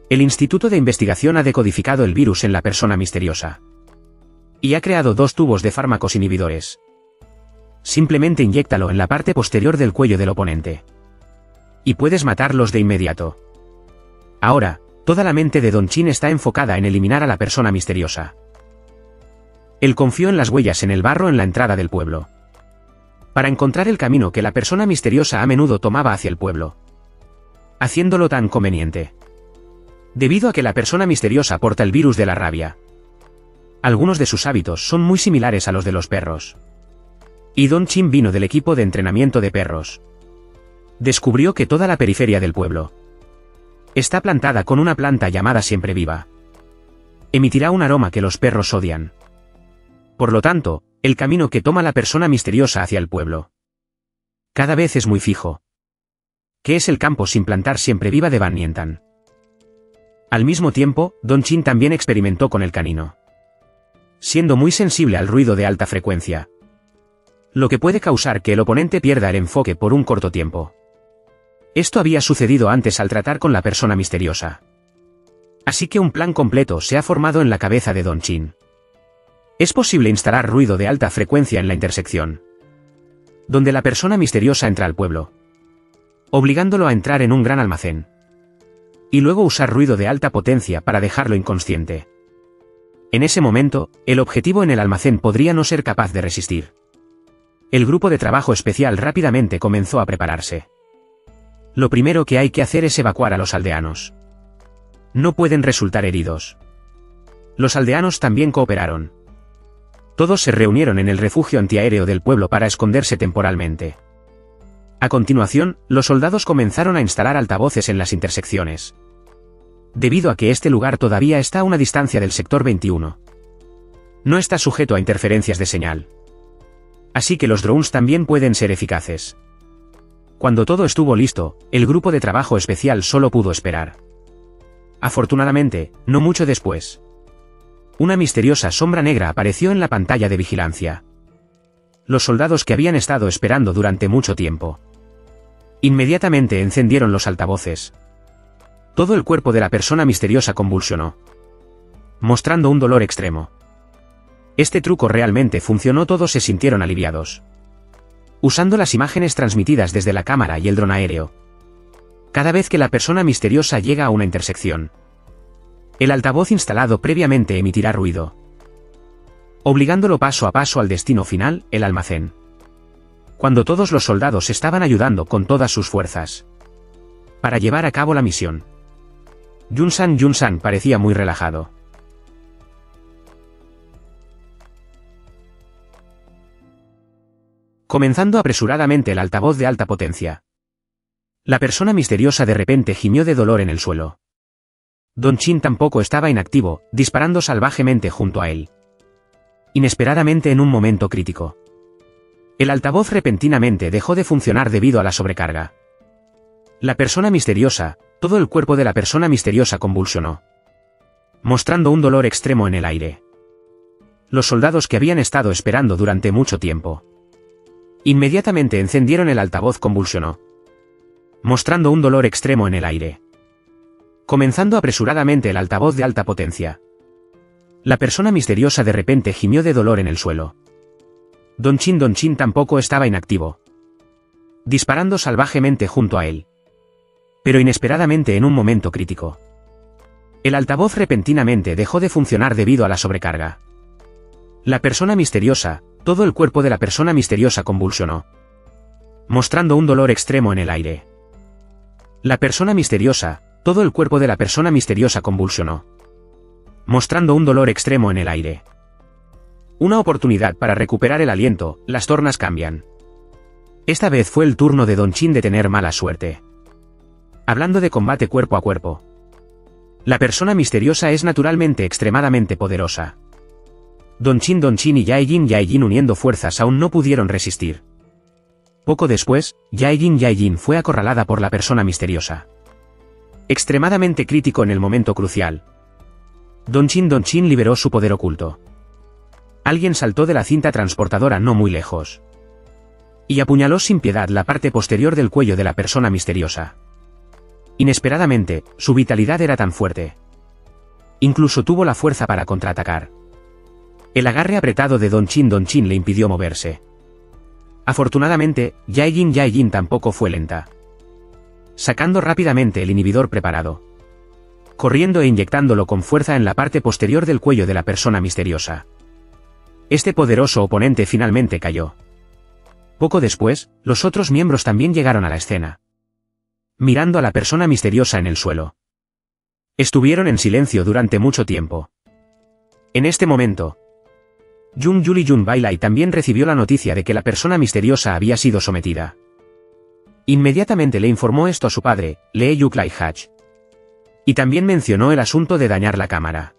El Instituto de Investigación ha decodificado el virus en la persona misteriosa, y ha creado 2 tubos de fármacos inhibidores. Simplemente inyéctalo en la parte posterior del cuello del oponente, y puedes matarlos de inmediato. Ahora, toda la mente de Don Chin está enfocada en eliminar a la persona misteriosa. Él confió en las huellas en el barro en la entrada del pueblo, para encontrar el camino que la persona misteriosa a menudo tomaba hacia el pueblo, haciéndolo tan conveniente. Debido a que la persona misteriosa porta el virus de la rabia, algunos de sus hábitos son muy similares a los de los perros. Y Don Chin vino del equipo de entrenamiento de perros. Descubrió que toda la periferia del pueblo está plantada con una planta llamada siempre viva. Emitirá un aroma que los perros odian. Por lo tanto, el camino que toma la persona misteriosa hacia el pueblo cada vez es muy fijo, que es el campo sin plantar siempre viva de Ban Nientan. Al mismo tiempo, Don Chin también experimentó con el canino, siendo muy sensible al ruido de alta frecuencia, lo que puede causar que el oponente pierda el enfoque por un corto tiempo. Esto había sucedido antes al tratar con la persona misteriosa. Así que un plan completo se ha formado en la cabeza de Don Chin. Es posible instalar ruido de alta frecuencia en la intersección donde la persona misteriosa entra al pueblo, obligándolo a entrar en un gran almacén, y luego usar ruido de alta potencia para dejarlo inconsciente. En ese momento, el objetivo en el almacén podría no ser capaz de resistir. El grupo de trabajo especial rápidamente comenzó a prepararse. Lo primero que hay que hacer es evacuar a los aldeanos. No pueden resultar heridos. Los aldeanos también cooperaron. Todos se reunieron en el refugio antiaéreo del pueblo para esconderse temporalmente. A continuación, los soldados comenzaron a instalar altavoces en las intersecciones, debido a que este lugar todavía está a una distancia del sector 21. No está sujeto a interferencias de señal. Así que los drones también pueden ser eficaces. Cuando todo estuvo listo, el grupo de trabajo especial solo pudo esperar. Afortunadamente, no mucho después, una misteriosa sombra negra apareció en la pantalla de vigilancia. Los soldados que habían estado esperando durante mucho tiempo inmediatamente encendieron los altavoces. Todo el cuerpo de la persona misteriosa convulsionó, mostrando un dolor extremo. Este truco realmente funcionó, todos se sintieron aliviados. Usando las imágenes transmitidas desde la cámara y el dron aéreo, cada vez que la persona misteriosa llega a una intersección, el altavoz instalado previamente emitirá ruido, obligándolo paso a paso al destino final, el almacén. Cuando todos los soldados estaban ayudando con todas sus fuerzas para llevar a cabo la misión, Yun-san parecía muy relajado. Comenzando apresuradamente el altavoz de alta potencia, la persona misteriosa de repente gimió de dolor en el suelo. Don Chin tampoco estaba inactivo, disparando salvajemente junto a él. Inesperadamente, en un momento crítico, el altavoz repentinamente dejó de funcionar debido a la sobrecarga. La persona misteriosa, todo el cuerpo de la persona misteriosa convulsionó, mostrando un dolor extremo en el aire. Los soldados que habían estado esperando durante mucho tiempo inmediatamente encendieron el altavoz, convulsionó, mostrando un dolor extremo en el aire. Comenzando apresuradamente el altavoz de alta potencia, la persona misteriosa de repente gimió de dolor en el suelo. Don Chin tampoco estaba inactivo, disparando salvajemente junto a él. Pero inesperadamente, en un momento crítico, el altavoz repentinamente dejó de funcionar debido a la sobrecarga. La persona misteriosa, todo el cuerpo de la persona misteriosa convulsionó, mostrando un dolor extremo en el aire. La persona misteriosa, todo el cuerpo de la persona misteriosa convulsionó, mostrando un dolor extremo en el aire. Una oportunidad para recuperar el aliento, las tornas cambian. Esta vez fue el turno de Don Chin de tener mala suerte. Hablando de combate cuerpo a cuerpo, la persona misteriosa es naturalmente extremadamente poderosa. Don Chin y Yaejin uniendo fuerzas aún no pudieron resistir. Poco después, Yaejin fue acorralada por la persona misteriosa. Extremadamente crítico en el momento crucial, Don Chin liberó su poder oculto. Alguien saltó de la cinta transportadora no muy lejos y apuñaló sin piedad la parte posterior del cuello de la persona misteriosa. Inesperadamente, su vitalidad era tan fuerte, incluso tuvo la fuerza para contraatacar. El agarre apretado de Don Chin le impidió moverse. Afortunadamente, Yaejin tampoco fue lenta, sacando rápidamente el inhibidor preparado, corriendo e inyectándolo con fuerza en la parte posterior del cuello de la persona misteriosa. Este poderoso oponente finalmente cayó. Poco después, los otros miembros también llegaron a la escena, mirando a la persona misteriosa en el suelo. Estuvieron en silencio durante mucho tiempo. En este momento, Jung Yuli Jun Bailai también recibió la noticia de que la persona misteriosa había sido sometida. Inmediatamente le informó esto a su padre, Lee Yuklai Hach. Y también mencionó el asunto de dañar la cámara.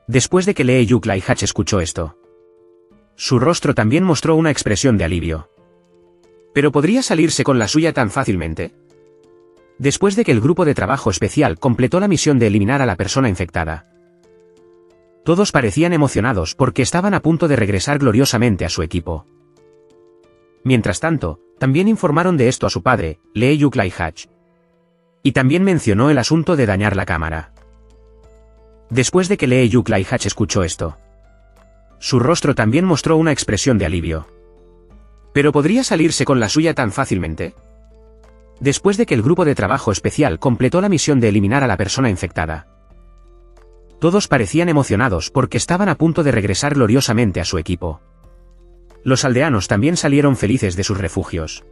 Después de que Lee Yuklai Hach escuchó esto, su rostro también mostró una expresión de alivio. ¿Pero podría salirse con la suya tan fácilmente? Después de que el grupo de trabajo especial completó la misión de eliminar a la persona infectada, todos parecían emocionados porque estaban a punto de regresar gloriosamente a su equipo. Mientras tanto, también informaron de esto a su padre, Lee Yuklai Hach. Y también mencionó el asunto de dañar la cámara. Después de que Lee Yuklai Hach escuchó esto, su rostro también mostró una expresión de alivio. ¿Pero podría salirse con la suya tan fácilmente? Después de que el grupo de trabajo especial completó la misión de eliminar a la persona infectada, todos parecían emocionados porque estaban a punto de regresar gloriosamente a su equipo. Los aldeanos también salieron felices de sus refugios.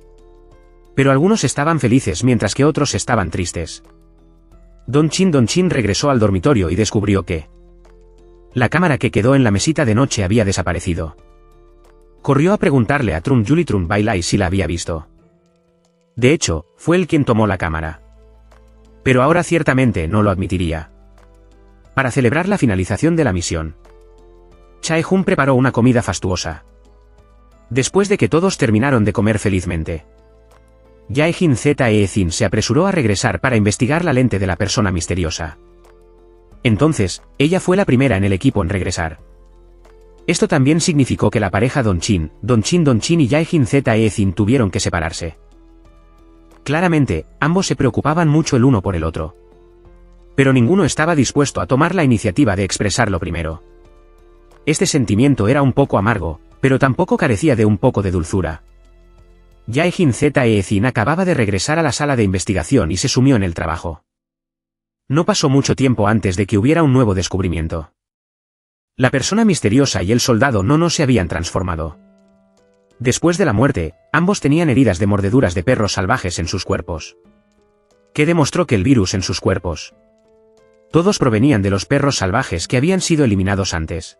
Pero algunos estaban felices mientras que otros estaban tristes. Don Chin regresó al dormitorio y descubrió que la cámara que quedó en la mesita de noche había desaparecido. Corrió a preguntarle a Trung Yuli Trun Bailai si la había visto. De hecho, fue él quien tomó la cámara. Pero ahora ciertamente no lo admitiría. Para celebrar la finalización de la misión, Chae-Jun preparó una comida fastuosa. Después de que todos terminaron de comer felizmente, Jae-Jin Zae-Jin se apresuró a regresar para investigar la lente de la persona misteriosa. Entonces, ella fue la primera en el equipo en regresar. Esto también significó que la pareja Don Chin y Jae-Jin Zae-Jin tuvieron que separarse. Claramente, ambos se preocupaban mucho el uno por el otro. Pero ninguno estaba dispuesto a tomar la iniciativa de expresarlo primero. Este sentimiento era un poco amargo, pero tampoco carecía de un poco de dulzura. Jae-Jin Zae-Jin acababa de regresar a la sala de investigación y se sumió en el trabajo. No pasó mucho tiempo antes de que hubiera un nuevo descubrimiento. La persona misteriosa y el soldado no se habían transformado. Después de la muerte, ambos tenían heridas de mordeduras de perros salvajes en sus cuerpos, que demostró que el virus en sus cuerpos todos provenían de los perros salvajes que habían sido eliminados antes.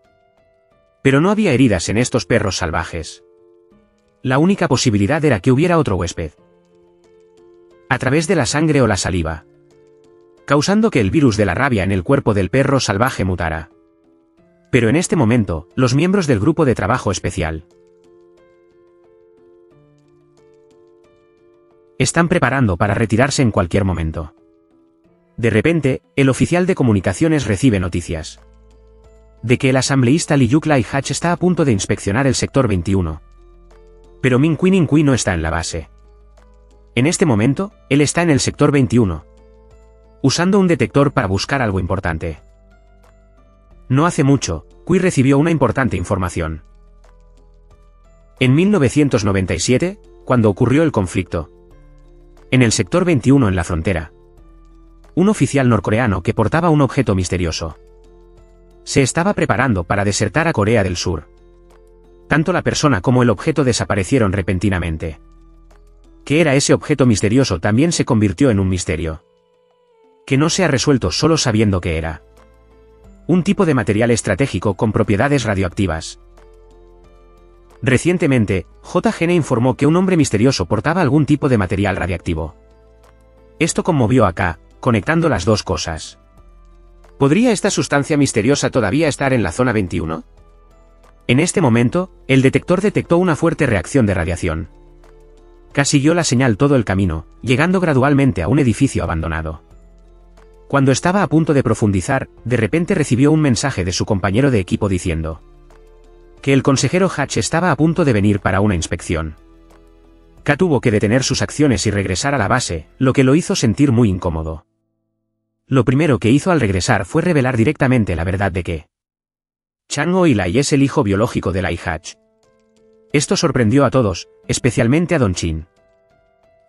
Pero no había heridas en estos perros salvajes. La única posibilidad era que hubiera otro huésped, a través de la sangre o la saliva, causando que el virus de la rabia en el cuerpo del perro salvaje mutara. Pero en este momento, los miembros del grupo de trabajo especial están preparando para retirarse en cualquier momento. De repente, el oficial de comunicaciones recibe noticias de que el asambleísta Lee Yuklai Hach está a punto de inspeccionar el sector 21. Pero Min Kui no está en la base. En este momento, él está en el sector 21, usando un detector para buscar algo importante. No hace mucho, Kui recibió una importante información. En 1997, cuando ocurrió el conflicto en el sector 21 en la frontera, un oficial norcoreano que portaba un objeto misterioso se estaba preparando para desertar a Corea del Sur. Tanto la persona como el objeto desaparecieron repentinamente. ¿Qué era ese objeto misterioso? También se convirtió en un misterio que no se ha resuelto solo sabiendo qué era. Un tipo de material estratégico con propiedades radioactivas. Recientemente, JGN informó que un hombre misterioso portaba algún tipo de material radiactivo. Esto conmovió a K, conectando las dos cosas. ¿Podría esta sustancia misteriosa todavía estar en la zona 21? En este momento, el detector detectó una fuerte reacción de radiación. K siguió la señal todo el camino, llegando gradualmente a un edificio abandonado. Cuando estaba a punto de profundizar, de repente recibió un mensaje de su compañero de equipo diciendo que el consejero Hatch estaba a punto de venir para una inspección. K tuvo que detener sus acciones y regresar a la base, lo que lo hizo sentir muy incómodo. Lo primero que hizo al regresar fue revelar directamente la verdad de que Chang Oh-ilai es el hijo biológico de Lai Hatch. Esto sorprendió a todos, especialmente a Don Chin.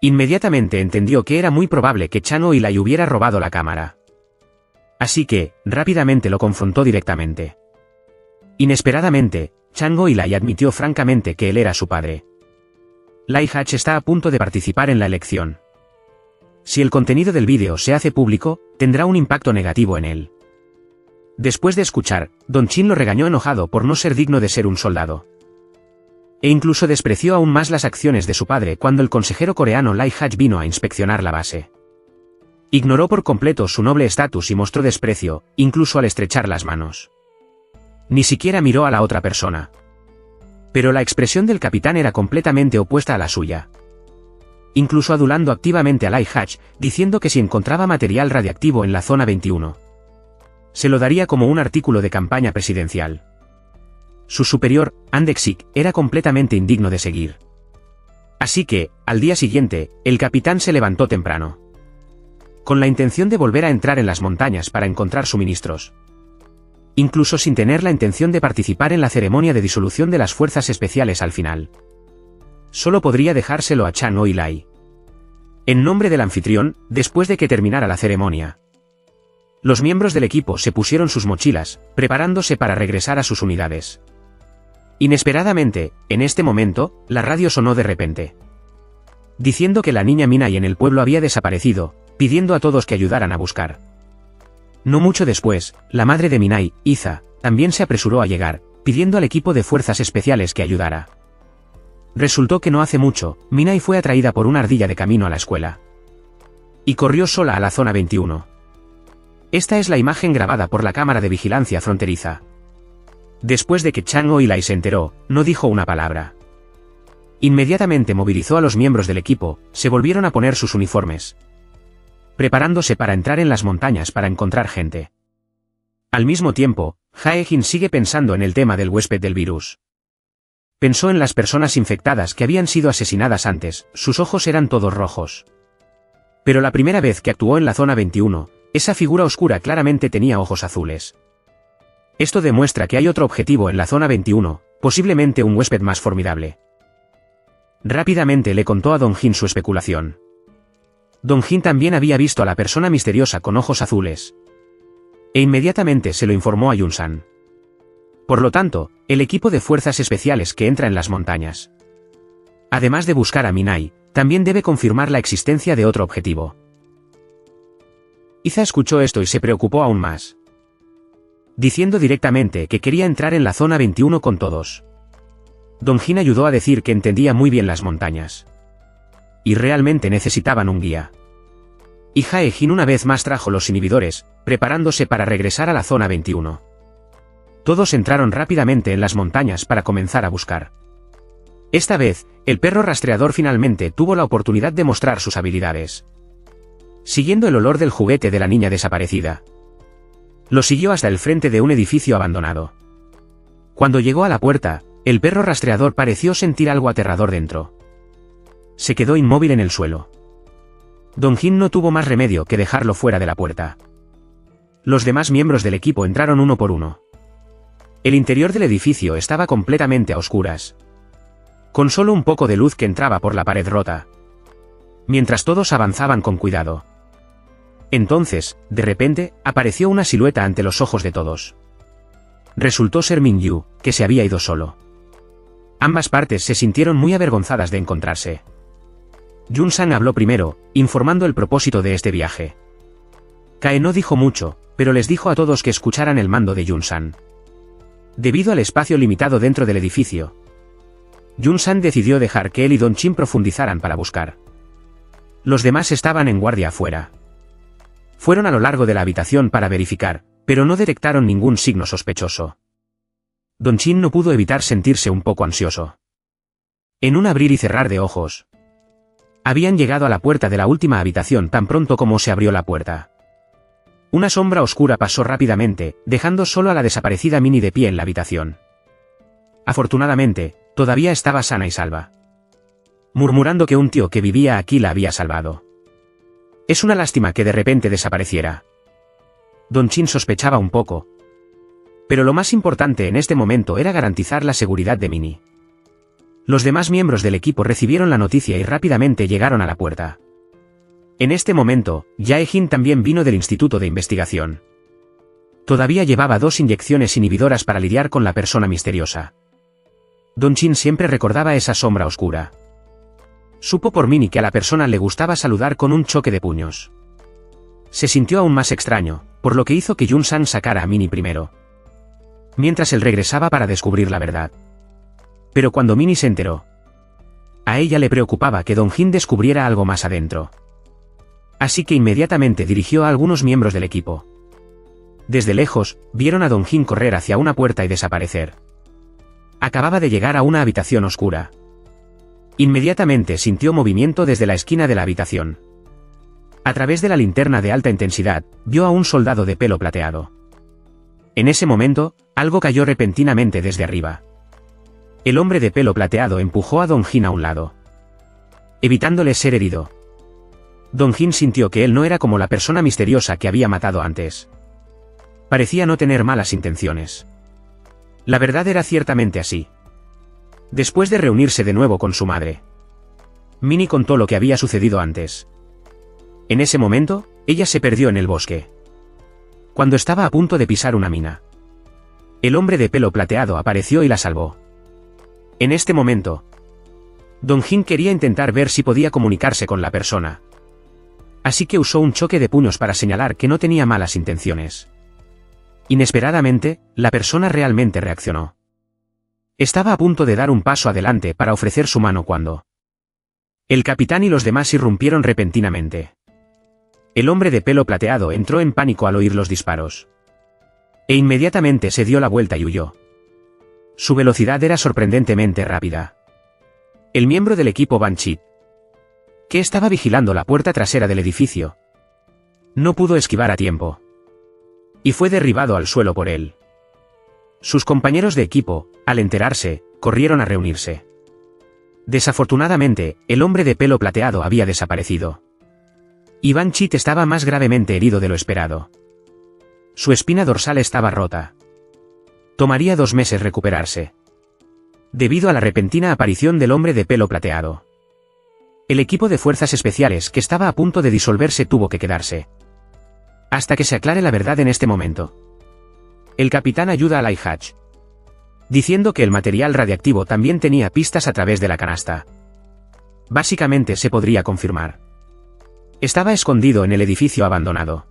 Inmediatamente entendió que era muy probable que Chang Oh-ilai hubiera robado la cámara. Así que, rápidamente lo confrontó directamente. Inesperadamente, Chang Oh-ilai admitió francamente que él era su padre. Lai Hatch está a punto de participar en la elección. Si el contenido del vídeo se hace público, tendrá un impacto negativo en él. Después de escuchar, Don Chin lo regañó enojado por no ser digno de ser un soldado. E incluso despreció aún más las acciones de su padre cuando el consejero coreano Lai Hatch vino a inspeccionar la base. Ignoró por completo su noble estatus y mostró desprecio, incluso al estrechar las manos. Ni siquiera miró a la otra persona. Pero la expresión del capitán era completamente opuesta a la suya. Incluso adulando activamente a Lai Hatch, diciendo que si encontraba material radiactivo en la zona 21, se lo daría como un artículo de campaña presidencial. Su superior, Andexik, era completamente indigno de seguir. Así que, al día siguiente, el capitán se levantó temprano, con la intención de volver a entrar en las montañas para encontrar suministros. Incluso sin tener la intención de participar en la ceremonia de disolución de las fuerzas especiales al final. Solo podría dejárselo a Chan y Lai. En nombre del anfitrión, después de que terminara la ceremonia, los miembros del equipo se pusieron sus mochilas, preparándose para regresar a sus unidades. Inesperadamente, en este momento, la radio sonó de repente, diciendo que la niña Minai en el pueblo había desaparecido, pidiendo a todos que ayudaran a buscar. No mucho después, la madre de Minai, Iza, también se apresuró a llegar, pidiendo al equipo de fuerzas especiales que ayudara. Resultó que no hace mucho, Minai fue atraída por una ardilla de camino a la escuela. Y corrió sola a la zona 21. Esta es la imagen grabada por la cámara de vigilancia fronteriza. Después de que Chang Oi-lai se enteró, no dijo una palabra. Inmediatamente movilizó a los miembros del equipo, se volvieron a poner sus uniformes, preparándose para entrar en las montañas para encontrar gente. Al mismo tiempo, Jae-jin sigue pensando en el tema del huésped del virus. Pensó en las personas infectadas que habían sido asesinadas antes, sus ojos eran todos rojos. Pero la primera vez que actuó en la zona 21, esa figura oscura claramente tenía ojos azules. Esto demuestra que hay otro objetivo en la zona 21, posiblemente un huésped más formidable. Rápidamente le contó a Don Jin su especulación. Don Jin también había visto a la persona misteriosa con ojos azules. E inmediatamente se lo informó a Yun-san. Por lo tanto, el equipo de fuerzas especiales que entra en las montañas, además de buscar a Minai, también debe confirmar la existencia de otro objetivo. Iza escuchó esto y se preocupó aún más, diciendo directamente que quería entrar en la zona 21 con todos. Don Jin ayudó a decir que entendía muy bien las montañas. Y realmente necesitaban un guía. Y Jae-jin una vez más trajo los inhibidores, preparándose para regresar a la zona 21. Todos entraron rápidamente en las montañas para comenzar a buscar. Esta vez, el perro rastreador finalmente tuvo la oportunidad de mostrar sus habilidades. Siguiendo el olor del juguete de la niña desaparecida, lo siguió hasta el frente de un edificio abandonado. Cuando llegó a la puerta, el perro rastreador pareció sentir algo aterrador dentro. Se quedó inmóvil en el suelo. Don Jin no tuvo más remedio que dejarlo fuera de la puerta. Los demás miembros del equipo entraron uno por uno. El interior del edificio estaba completamente a oscuras, con solo un poco de luz que entraba por la pared rota, mientras todos avanzaban con cuidado. Entonces, de repente, apareció una silueta ante los ojos de todos. Resultó ser Min-yu, que se había ido solo. Ambas partes se sintieron muy avergonzadas de encontrarse. Yun-san habló primero, informando el propósito de este viaje. Kae no dijo mucho, pero les dijo a todos que escucharan el mando de Yun-san. Debido al espacio limitado dentro del edificio, Yun-san decidió dejar que él y Don Chin profundizaran para buscar. Los demás estaban en guardia afuera. Fueron a lo largo de la habitación para verificar, pero no detectaron ningún signo sospechoso. Don Chin no pudo evitar sentirse un poco ansioso. En un abrir y cerrar de ojos, habían llegado a la puerta de la última habitación tan pronto como se abrió la puerta. Una sombra oscura pasó rápidamente, dejando solo a la desaparecida Minnie de pie en la habitación. Afortunadamente, todavía estaba sana y salva, murmurando que un tío que vivía aquí la había salvado. Es una lástima que de repente desapareciera. Don Chin sospechaba un poco, pero lo más importante en este momento era garantizar la seguridad de Minnie. Los demás miembros del equipo recibieron la noticia y rápidamente llegaron a la puerta. En este momento, Jae-jin también vino del Instituto de Investigación. Todavía llevaba 2 inyecciones inhibidoras para lidiar con la persona misteriosa. Don Chin siempre recordaba esa sombra oscura. Supo por Minnie que a la persona le gustaba saludar con un choque de puños. Se sintió aún más extraño, por lo que hizo que Jun-san sacara a Minnie primero, mientras él regresaba para descubrir la verdad. Pero cuando Minnie se enteró, a ella le preocupaba que Dong-jin descubriera algo más adentro. Así que inmediatamente dirigió a algunos miembros del equipo. Desde lejos, vieron a Dong-jin correr hacia una puerta y desaparecer. Acababa de llegar a una habitación oscura. Inmediatamente sintió movimiento desde la esquina de la habitación. A través de la linterna de alta intensidad, vio a un soldado de pelo plateado. En ese momento, algo cayó repentinamente desde arriba. El hombre de pelo plateado empujó a Dong-jin a un lado, evitándole ser herido. Dong-jin sintió que él no era como la persona misteriosa que había matado antes. Parecía no tener malas intenciones. La verdad era ciertamente así. Después de reunirse de nuevo con su madre, Minnie contó lo que había sucedido antes. En ese momento, ella se perdió en el bosque, cuando estaba a punto de pisar una mina. El hombre de pelo plateado apareció y la salvó. En este momento, Dong-jin quería intentar ver si podía comunicarse con la persona. Así que usó un choque de puños para señalar que no tenía malas intenciones. Inesperadamente, la persona realmente reaccionó. Estaba a punto de dar un paso adelante para ofrecer su mano cuando el capitán y los demás irrumpieron repentinamente. El hombre de pelo plateado entró en pánico al oír los disparos. E inmediatamente se dio la vuelta y huyó. Su velocidad era sorprendentemente rápida. El miembro del equipo Banshee, que estaba vigilando la puerta trasera del edificio, no pudo esquivar a tiempo, y fue derribado al suelo por él. Sus compañeros de equipo, al enterarse, corrieron a reunirse. Desafortunadamente, el hombre de pelo plateado había desaparecido. Y Banshee estaba más gravemente herido de lo esperado. Su espina dorsal estaba rota. Tomaría 2 meses recuperarse, debido a la repentina aparición del hombre de pelo plateado. El equipo de fuerzas especiales que estaba a punto de disolverse tuvo que quedarse hasta que se aclare la verdad en este momento. El capitán ayuda a Light-Hatch, diciendo que el material radiactivo también tenía pistas a través de la canasta. Básicamente se podría confirmar. Estaba escondido en el edificio abandonado.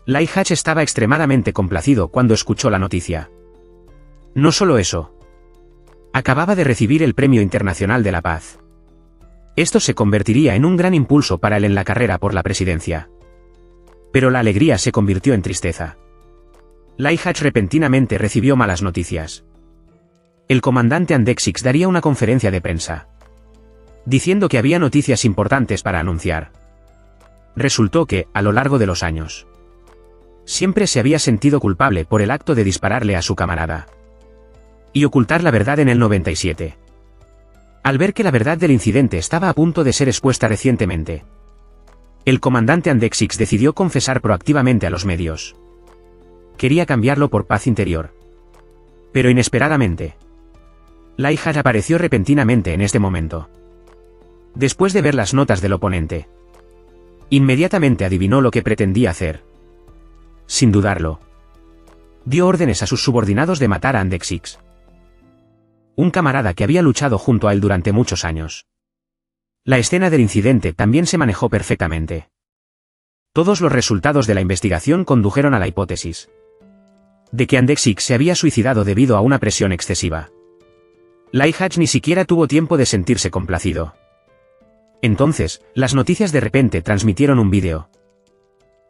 Light-Hatch estaba extremadamente complacido cuando escuchó la noticia. No solo eso. Acababa de recibir el Premio Internacional de la Paz. Esto se convertiría en un gran impulso para él en la carrera por la presidencia. Pero la alegría se convirtió en tristeza. Light-Hatch repentinamente recibió malas noticias. El comandante Andexix daría una conferencia de prensa, diciendo que había noticias importantes para anunciar. Resultó que, a lo largo de los años, siempre se había sentido culpable por el acto de dispararle a su camarada y ocultar la verdad en el 97. Al ver que la verdad del incidente estaba a punto de ser expuesta recientemente, el comandante Andexix decidió confesar proactivamente a los medios. Quería cambiarlo por paz interior. Pero inesperadamente, Light-Hatch apareció repentinamente en este momento. Después de ver las notas del oponente, inmediatamente adivinó lo que pretendía hacer. Sin dudarlo, dio órdenes a sus subordinados de matar a Andexix, un camarada que había luchado junto a él durante muchos años. La escena del incidente también se manejó perfectamente. Todos los resultados de la investigación condujeron a la hipótesis de que Andexix se había suicidado debido a una presión excesiva. Light-Hatch ni siquiera tuvo tiempo de sentirse complacido. Entonces, las noticias de repente transmitieron un vídeo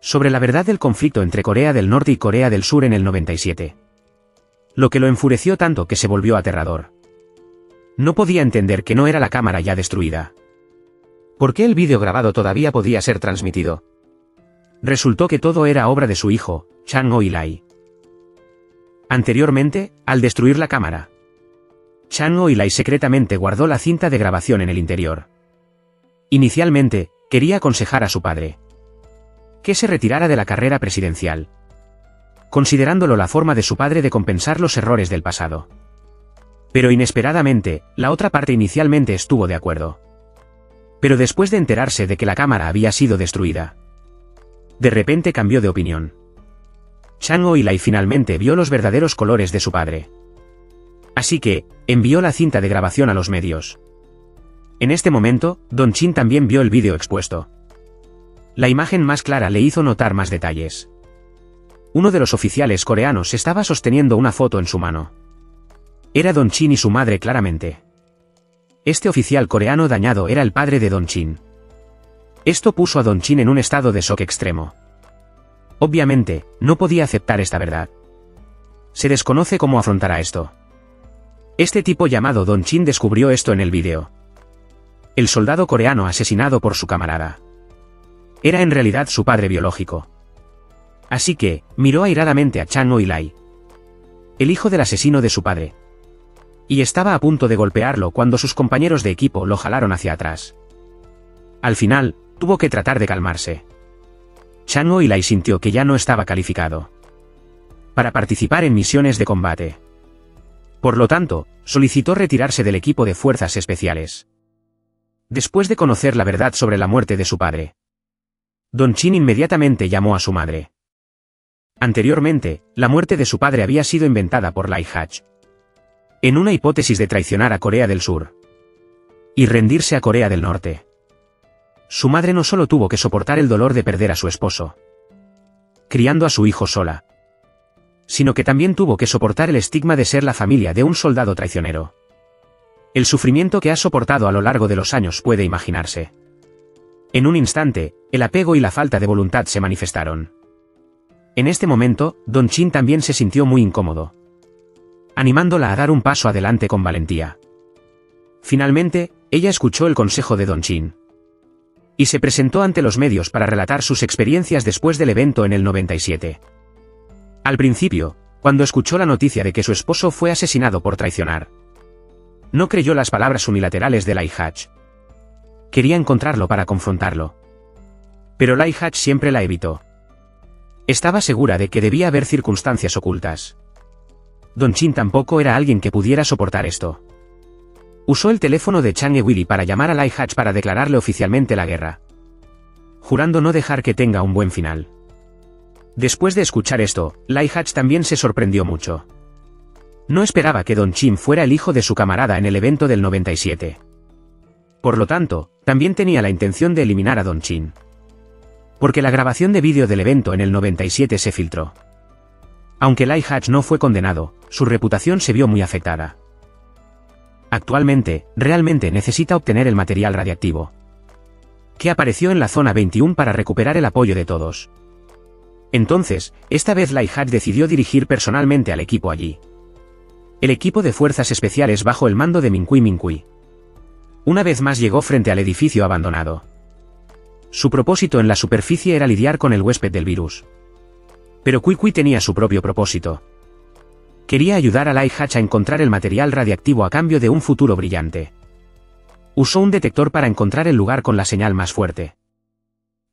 sobre la verdad del conflicto entre Corea del Norte y Corea del Sur en el 97. Lo que lo enfureció tanto que se volvió aterrador. No podía entender que no era la cámara ya destruida. ¿Por qué el vídeo grabado todavía podía ser transmitido? Resultó que todo era obra de su hijo, Chang-ho Ilai. Anteriormente, al destruir la cámara, Chang-ho Ilai secretamente guardó la cinta de grabación en el interior. Inicialmente, quería aconsejar a su padre que se retirara de la carrera presidencial, considerándolo la forma de su padre de compensar los errores del pasado. Pero inesperadamente, la otra parte inicialmente estuvo de acuerdo. Pero después de enterarse de que la cámara había sido destruida, de repente cambió de opinión. Chang-ho Ilai finalmente vio los verdaderos colores de su padre. Así que, envió la cinta de grabación a los medios, En este momento, Don Chin también vio el vídeo expuesto. La imagen más clara le hizo notar más detalles. Uno de los oficiales coreanos estaba sosteniendo una foto en su mano. Era Don Chin y su madre claramente. Este oficial coreano dañado era el padre de Don Chin. Esto puso a Don Chin en un estado de shock extremo. Obviamente, no podía aceptar esta verdad. Se desconoce cómo afrontará esto. Este tipo llamado Don Chin descubrió esto en el vídeo. El soldado coreano asesinado por su camarada era en realidad su padre biológico. Así que, miró airadamente a Chang Oi-lai, el hijo del asesino de su padre. Y estaba a punto de golpearlo cuando sus compañeros de equipo lo jalaron hacia atrás. Al final, tuvo que tratar de calmarse. Chang Oi-lai sintió que ya no estaba calificado para participar en misiones de combate. Por lo tanto, solicitó retirarse del equipo de fuerzas especiales. Después de conocer la verdad sobre la muerte de su padre, Don Chin inmediatamente llamó a su madre. Anteriormente, la muerte de su padre había sido inventada por Lai Hach, en una hipótesis de traicionar a Corea del Sur y rendirse a Corea del Norte. Su madre no solo tuvo que soportar el dolor de perder a su esposo, criando a su hijo sola, sino que también tuvo que soportar el estigma de ser la familia de un soldado traicionero. El sufrimiento que ha soportado a lo largo de los años puede imaginarse. En un instante, el apego y la falta de voluntad se manifestaron. En este momento, Don Chin también se sintió muy incómodo, animándola a dar un paso adelante con valentía. Finalmente, ella escuchó el consejo de Don Chin y se presentó ante los medios para relatar sus experiencias después del evento en el 97. Al principio, cuando escuchó la noticia de que su esposo fue asesinado por traicionar, no creyó las palabras unilaterales de Lai Hach. Quería encontrarlo para confrontarlo. Pero Lai Hach siempre la evitó. Estaba segura de que debía haber circunstancias ocultas. Don Chin tampoco era alguien que pudiera soportar esto. Usó el teléfono de Chang Oi-willy para llamar a Lai Hach para declararle oficialmente la guerra, jurando no dejar que tenga un buen final. Después de escuchar esto, Lai Hach también se sorprendió mucho. No esperaba que Don Chin fuera el hijo de su camarada en el evento del 97. Por lo tanto, también tenía la intención de eliminar a Don Chin, porque la grabación de vídeo del evento en el 97 se filtró. Aunque Lai Hach no fue condenado, su reputación se vio muy afectada. Actualmente, realmente necesita obtener el material radiactivo que apareció en la zona 21 para recuperar el apoyo de todos. Entonces, esta vez Lai Hach decidió dirigir personalmente al equipo allí. El equipo de fuerzas especiales bajo el mando de Min-kui. Una vez más llegó frente al edificio abandonado. Su propósito en la superficie era lidiar con el huésped del virus. Pero Kui tenía su propio propósito. Quería ayudar a Lai Hach a encontrar el material radiactivo a cambio de un futuro brillante. Usó un detector para encontrar el lugar con la señal más fuerte.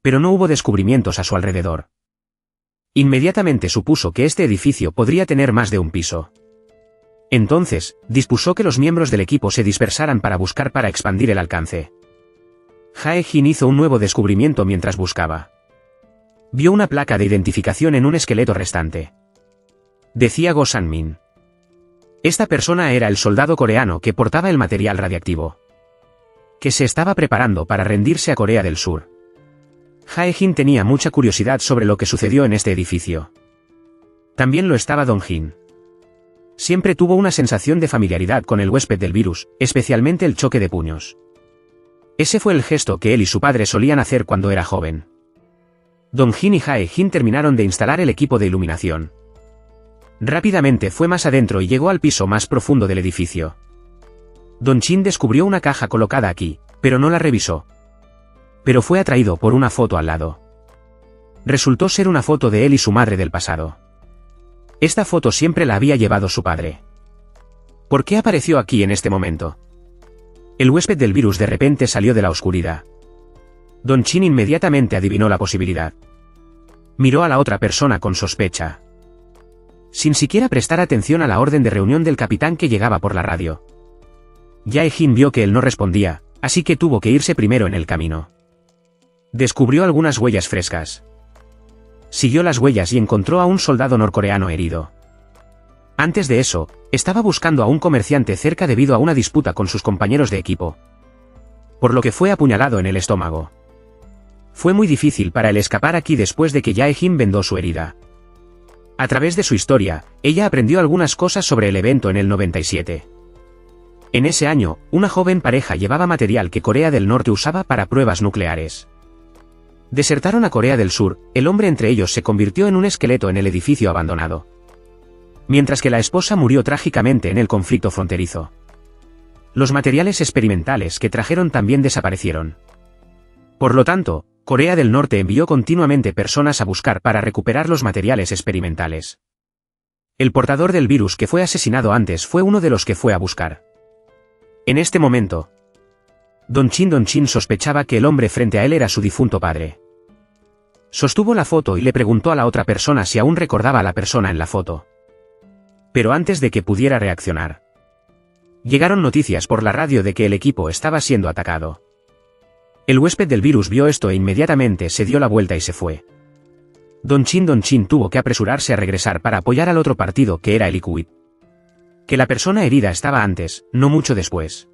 Pero no hubo descubrimientos a su alrededor. Inmediatamente supuso que este edificio podría tener más de un piso. Entonces, dispuso que los miembros del equipo se dispersaran para buscar para expandir el alcance. Jae-jin hizo un nuevo descubrimiento mientras buscaba. Vio una placa de identificación en un esqueleto restante. Decía Go San-min. Esta persona era el soldado coreano que portaba el material radiactivo, que se estaba preparando para rendirse a Corea del Sur. Jae-jin tenía mucha curiosidad sobre lo que sucedió en este edificio. También lo estaba Dong-jin. Siempre tuvo una sensación de familiaridad con el huésped del virus, especialmente el choque de puños. Ese fue el gesto que él y su padre solían hacer cuando era joven. Dong-jin y Jae-jin terminaron de instalar el equipo de iluminación. Rápidamente fue más adentro y llegó al piso más profundo del edificio. Don Chin descubrió una caja colocada aquí, pero no la revisó. Pero fue atraído por una foto al lado. Resultó ser una foto de él y su madre del pasado. Esta foto siempre la había llevado su padre. ¿Por qué apareció aquí en este momento? El huésped del virus de repente salió de la oscuridad. Don Chin inmediatamente adivinó la posibilidad. Miró a la otra persona con sospecha, sin siquiera prestar atención a la orden de reunión del capitán que llegaba por la radio. Jae-jin vio que él no respondía, así que tuvo que irse primero en el camino. Descubrió algunas huellas frescas. Siguió las huellas y encontró a un soldado norcoreano herido. Antes de eso, estaba buscando a un comerciante cerca debido a una disputa con sus compañeros de equipo. por lo que fue apuñalado en el estómago. Fue muy difícil para él escapar aquí después de que Jae-jin vendó su herida. A través de su historia, ella aprendió algunas cosas sobre el evento en el 97. En ese año, una joven pareja llevaba material que Corea del Norte usaba para pruebas nucleares. Desertaron a Corea del Sur, el hombre entre ellos se convirtió en un esqueleto en el edificio abandonado. Mientras que la esposa murió trágicamente en el conflicto fronterizo. Los materiales experimentales que trajeron también desaparecieron. Por lo tanto, Corea del Norte envió continuamente personas a buscar para recuperar los materiales experimentales. El portador del virus que fue asesinado antes fue uno de los que fue a buscar. En este momento, Don Chin sospechaba que el hombre frente a él era su difunto padre. Sostuvo la foto y le preguntó a la otra persona si aún recordaba a la persona en la foto. Pero antes de que pudiera reaccionar, llegaron noticias por la radio de que el equipo estaba siendo atacado. El huésped del virus vio esto e inmediatamente se dio la vuelta y se fue. Don Chin tuvo que apresurarse a regresar para apoyar al otro partido que era el Liquid. Que la persona herida estaba antes, no mucho después.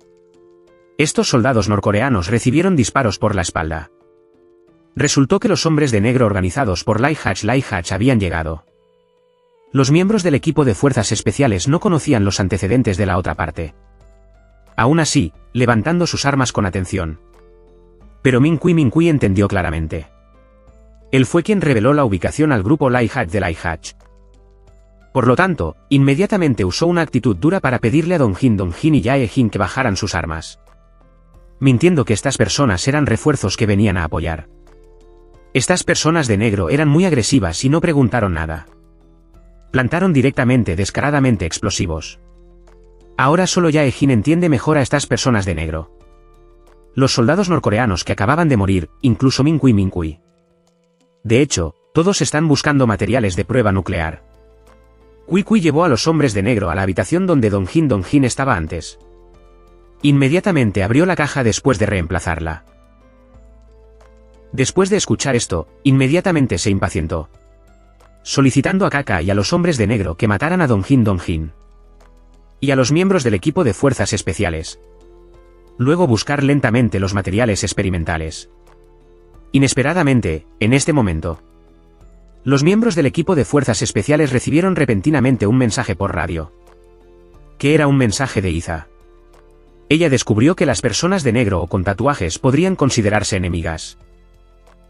Estos soldados norcoreanos recibieron disparos por la espalda. Resultó que los hombres de negro organizados por Lie Hatch habían llegado. Los miembros del equipo de fuerzas especiales no conocían los antecedentes de la otra parte. Aún así, levantando sus armas con atención. Pero Min Kui entendió claramente. Él fue quien reveló la ubicación al grupo Lie Hatch de Lie Hatch. Por lo tanto, inmediatamente usó una actitud dura para pedirle a Don Jin y Jae-jin que bajaran sus armas. Mintiendo que estas personas eran refuerzos que venían a apoyar. Estas personas de negro eran muy agresivas y no preguntaron nada. Plantaron directamente descaradamente explosivos. Ahora solo Jae-jin entiende mejor a estas personas de negro. Los soldados norcoreanos que acababan de morir, incluso Min Kui. De hecho, todos están buscando materiales de prueba nuclear. Kui llevó a los hombres de negro a la habitación donde Don Jin estaba antes. Inmediatamente abrió la caja después de reemplazarla. Después de escuchar esto, inmediatamente se impacientó. Solicitando a Kaka y a los hombres de negro que mataran a Don Jin. Y a los miembros del equipo de fuerzas especiales. Luego buscar lentamente los materiales experimentales. Inesperadamente, en este momento, los miembros del equipo de fuerzas especiales recibieron repentinamente un mensaje por radio. Que era un mensaje de Iza. Ella descubrió que las personas de negro o con tatuajes podrían considerarse enemigas.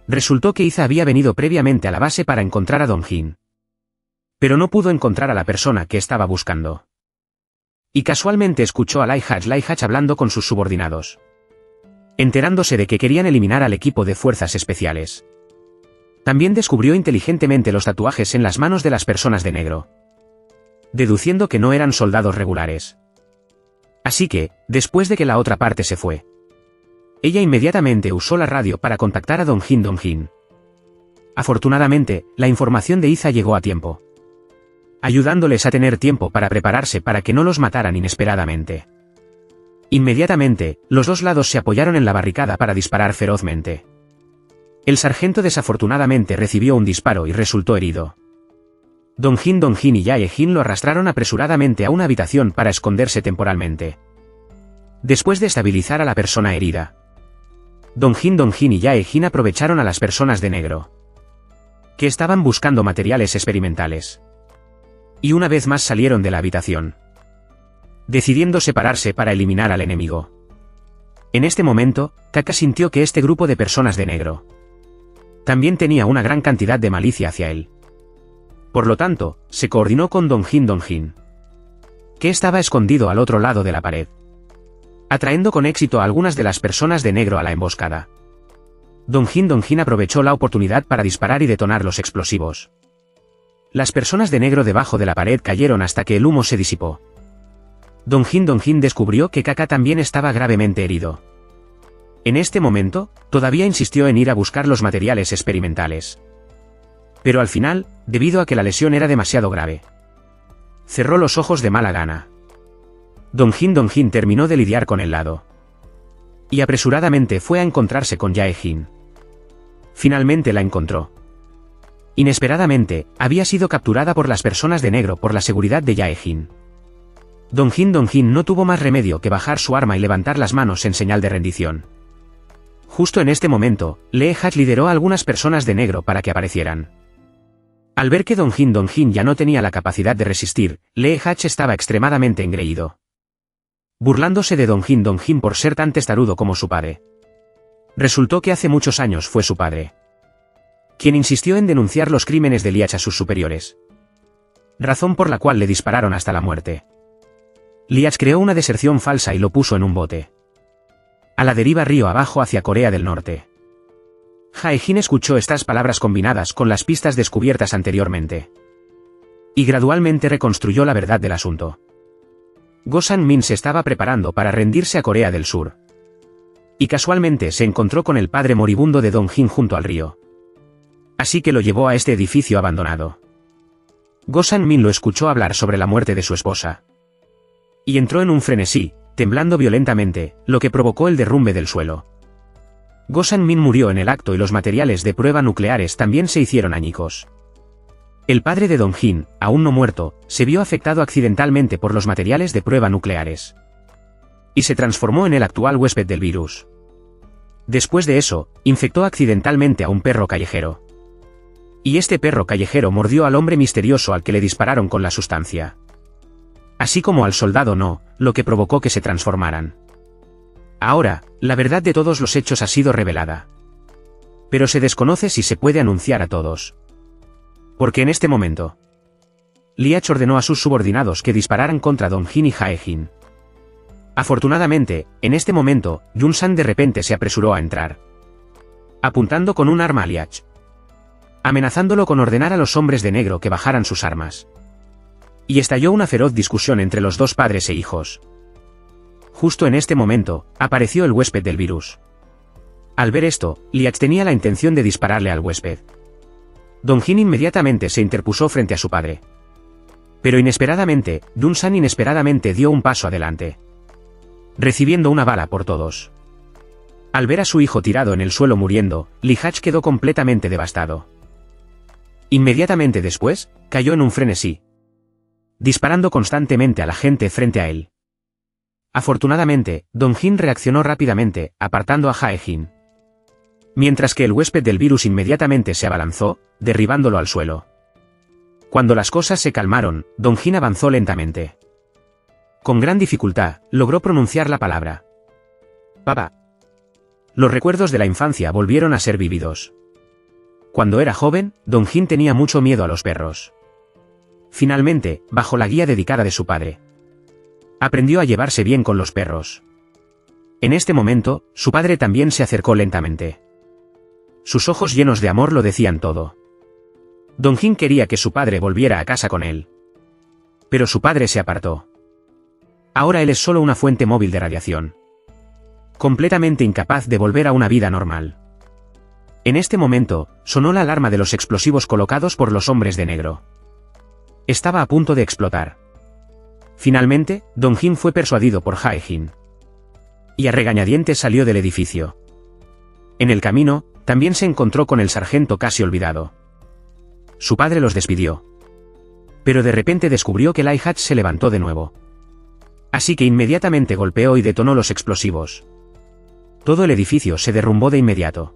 Resultó que Iza había venido previamente a la base para encontrar a Don Jin. Pero no pudo encontrar a la persona que estaba buscando. Y casualmente escuchó a Lie Hatch hablando con sus subordinados. Enterándose de que querían eliminar al equipo de fuerzas especiales. También descubrió inteligentemente los tatuajes en las manos de las personas de negro. Deduciendo que no eran soldados regulares. Así que, después de que la otra parte se fue, ella inmediatamente usó la radio para contactar a Don Jin. Afortunadamente, la información de Iza llegó a tiempo. Ayudándoles a tener tiempo para prepararse para que no los mataran inesperadamente. Inmediatamente, los dos lados se apoyaron en la barricada para disparar ferozmente. El sargento desafortunadamente recibió un disparo y resultó herido. Don Jin y Jae-jin lo arrastraron apresuradamente a una habitación para esconderse temporalmente. Después de estabilizar a la persona herida, Don Jin y Jae-jin aprovecharon a las personas de negro, que estaban buscando materiales experimentales. Y una vez más salieron de la habitación, decidiendo separarse para eliminar al enemigo. En este momento, Kaka sintió que este grupo de personas de negro también tenía una gran cantidad de malicia hacia él. Por lo tanto, se coordinó con Don Jin, que estaba escondido al otro lado de la pared, atrayendo con éxito a algunas de las personas de negro a la emboscada. Don Jin aprovechó la oportunidad para disparar y detonar los explosivos. Las personas de negro debajo de la pared cayeron hasta que el humo se disipó. Don Jin descubrió que Kaka también estaba gravemente herido. En este momento, todavía insistió en ir a buscar los materiales experimentales. Pero al final, debido a que la lesión era demasiado grave, cerró los ojos de mala gana. Don Jin terminó de lidiar con el lado. Y apresuradamente fue a encontrarse con Jae-jin. Finalmente la encontró. Inesperadamente, había sido capturada por las personas de negro por la seguridad de Jae-jin. Don Jin no tuvo más remedio que bajar su arma y levantar las manos en señal de rendición. Justo en este momento, Lee Hatch lideró a algunas personas de negro para que aparecieran. Al ver que Dong Jin ya no tenía la capacidad de resistir, Lee Hatch estaba extremadamente engreído. Burlándose de Dong Jin por ser tan testarudo como su padre. Resultó que hace muchos años fue su padre quien insistió en denunciar los crímenes de Liach a sus superiores. Razón por la cual le dispararon hasta la muerte. Liach creó una deserción falsa y lo puso en un bote. A la deriva río abajo hacia Corea del Norte. Jae-jin escuchó estas palabras combinadas con las pistas descubiertas anteriormente. Y gradualmente reconstruyó la verdad del asunto. Go Sang-min se estaba preparando para rendirse a Corea del Sur. Y casualmente se encontró con el padre moribundo de Dong Jin junto al río. Así que lo llevó a este edificio abandonado. Go Sang-min lo escuchó hablar sobre la muerte de su esposa. Y entró en un frenesí, temblando violentamente, lo que provocó el derrumbe del suelo. Go Sang-min murió en el acto y los materiales de prueba nucleares también se hicieron añicos. El padre de Dong Jin, aún no muerto, se vio afectado accidentalmente por los materiales de prueba nucleares. Y se transformó en el actual huésped del virus. Después de eso, infectó accidentalmente a un perro callejero. Y este perro callejero mordió al hombre misterioso al que le dispararon con la sustancia. Así como al soldado No, lo que provocó que se transformaran. Ahora, la verdad de todos los hechos ha sido revelada. Pero se desconoce si se puede anunciar a todos. Porque en este momento, Liach ordenó a sus subordinados que dispararan contra Dong Jin y Jae-jin. Afortunadamente, en este momento, Yun-san de repente se apresuró a entrar. Apuntando con un arma a Liach. Amenazándolo con ordenar a los hombres de negro que bajaran sus armas. Y estalló una feroz discusión entre los dos padres e hijos. Justo en este momento, apareció el huésped del virus. Al ver esto, Liach tenía la intención de dispararle al huésped. Dong Jin inmediatamente se interpuso frente a su padre. Pero inesperadamente, Yun-san inesperadamente dio un paso adelante. Recibiendo una bala por todos. Al ver a su hijo tirado en el suelo muriendo, Lee Hatch quedó completamente devastado. Inmediatamente después, cayó en un frenesí. Disparando constantemente a la gente frente a él. Afortunadamente, Dong Jin reaccionó rápidamente, apartando a Jae-jin. Mientras que el huésped del virus inmediatamente se abalanzó, derribándolo al suelo. Cuando las cosas se calmaron, Dong Jin avanzó lentamente. Con gran dificultad, logró pronunciar la palabra. Papá. Los recuerdos de la infancia volvieron a ser vívidos. Cuando era joven, Dong Jin tenía mucho miedo a los perros. Finalmente, bajo la guía dedicada de su padre, aprendió a llevarse bien con los perros. En este momento, su padre también se acercó lentamente. Sus ojos llenos de amor lo decían todo. Dong Jin quería que su padre volviera a casa con él. Pero su padre se apartó. Ahora él es solo una fuente móvil de radiación. Completamente incapaz de volver a una vida normal. En este momento, sonó la alarma de los explosivos colocados por los hombres de negro. Estaba a punto de explotar. Finalmente, Dong Jin fue persuadido por Jae-jin. Y a regañadientes salió del edificio. En el camino, también se encontró con el sargento casi olvidado. Su padre los despidió. Pero de repente descubrió que Lee Hatch se levantó de nuevo. Así que inmediatamente golpeó y detonó los explosivos. Todo el edificio se derrumbó de inmediato.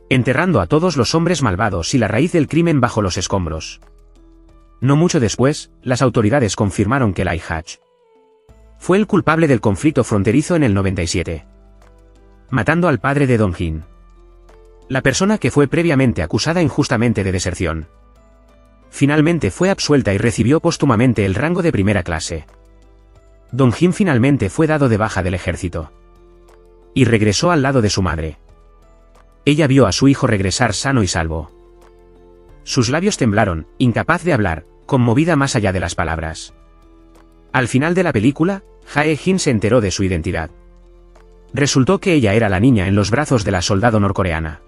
Enterrando a todos los hombres malvados y la raíz del crimen bajo los escombros. No mucho después, las autoridades confirmaron que Lee Hatch fue el culpable del conflicto fronterizo en el 97. Matando al padre de Dong Jin. La persona que fue previamente acusada injustamente de deserción. Finalmente fue absuelta y recibió póstumamente el rango de primera clase. Dong Jin finalmente fue dado de baja del ejército. Y regresó al lado de su madre. Ella vio a su hijo regresar sano y salvo. Sus labios temblaron, incapaz de hablar, conmovida más allá de las palabras. Al final de la película, Jae-jin se enteró de su identidad. Resultó que ella era la niña en los brazos de la soldado norcoreana.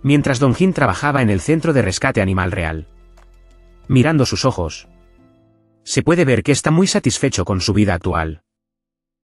Mientras Dong Jin trabajaba en el centro de rescate animal real. Mirando sus ojos, se puede ver que está muy satisfecho con su vida actual.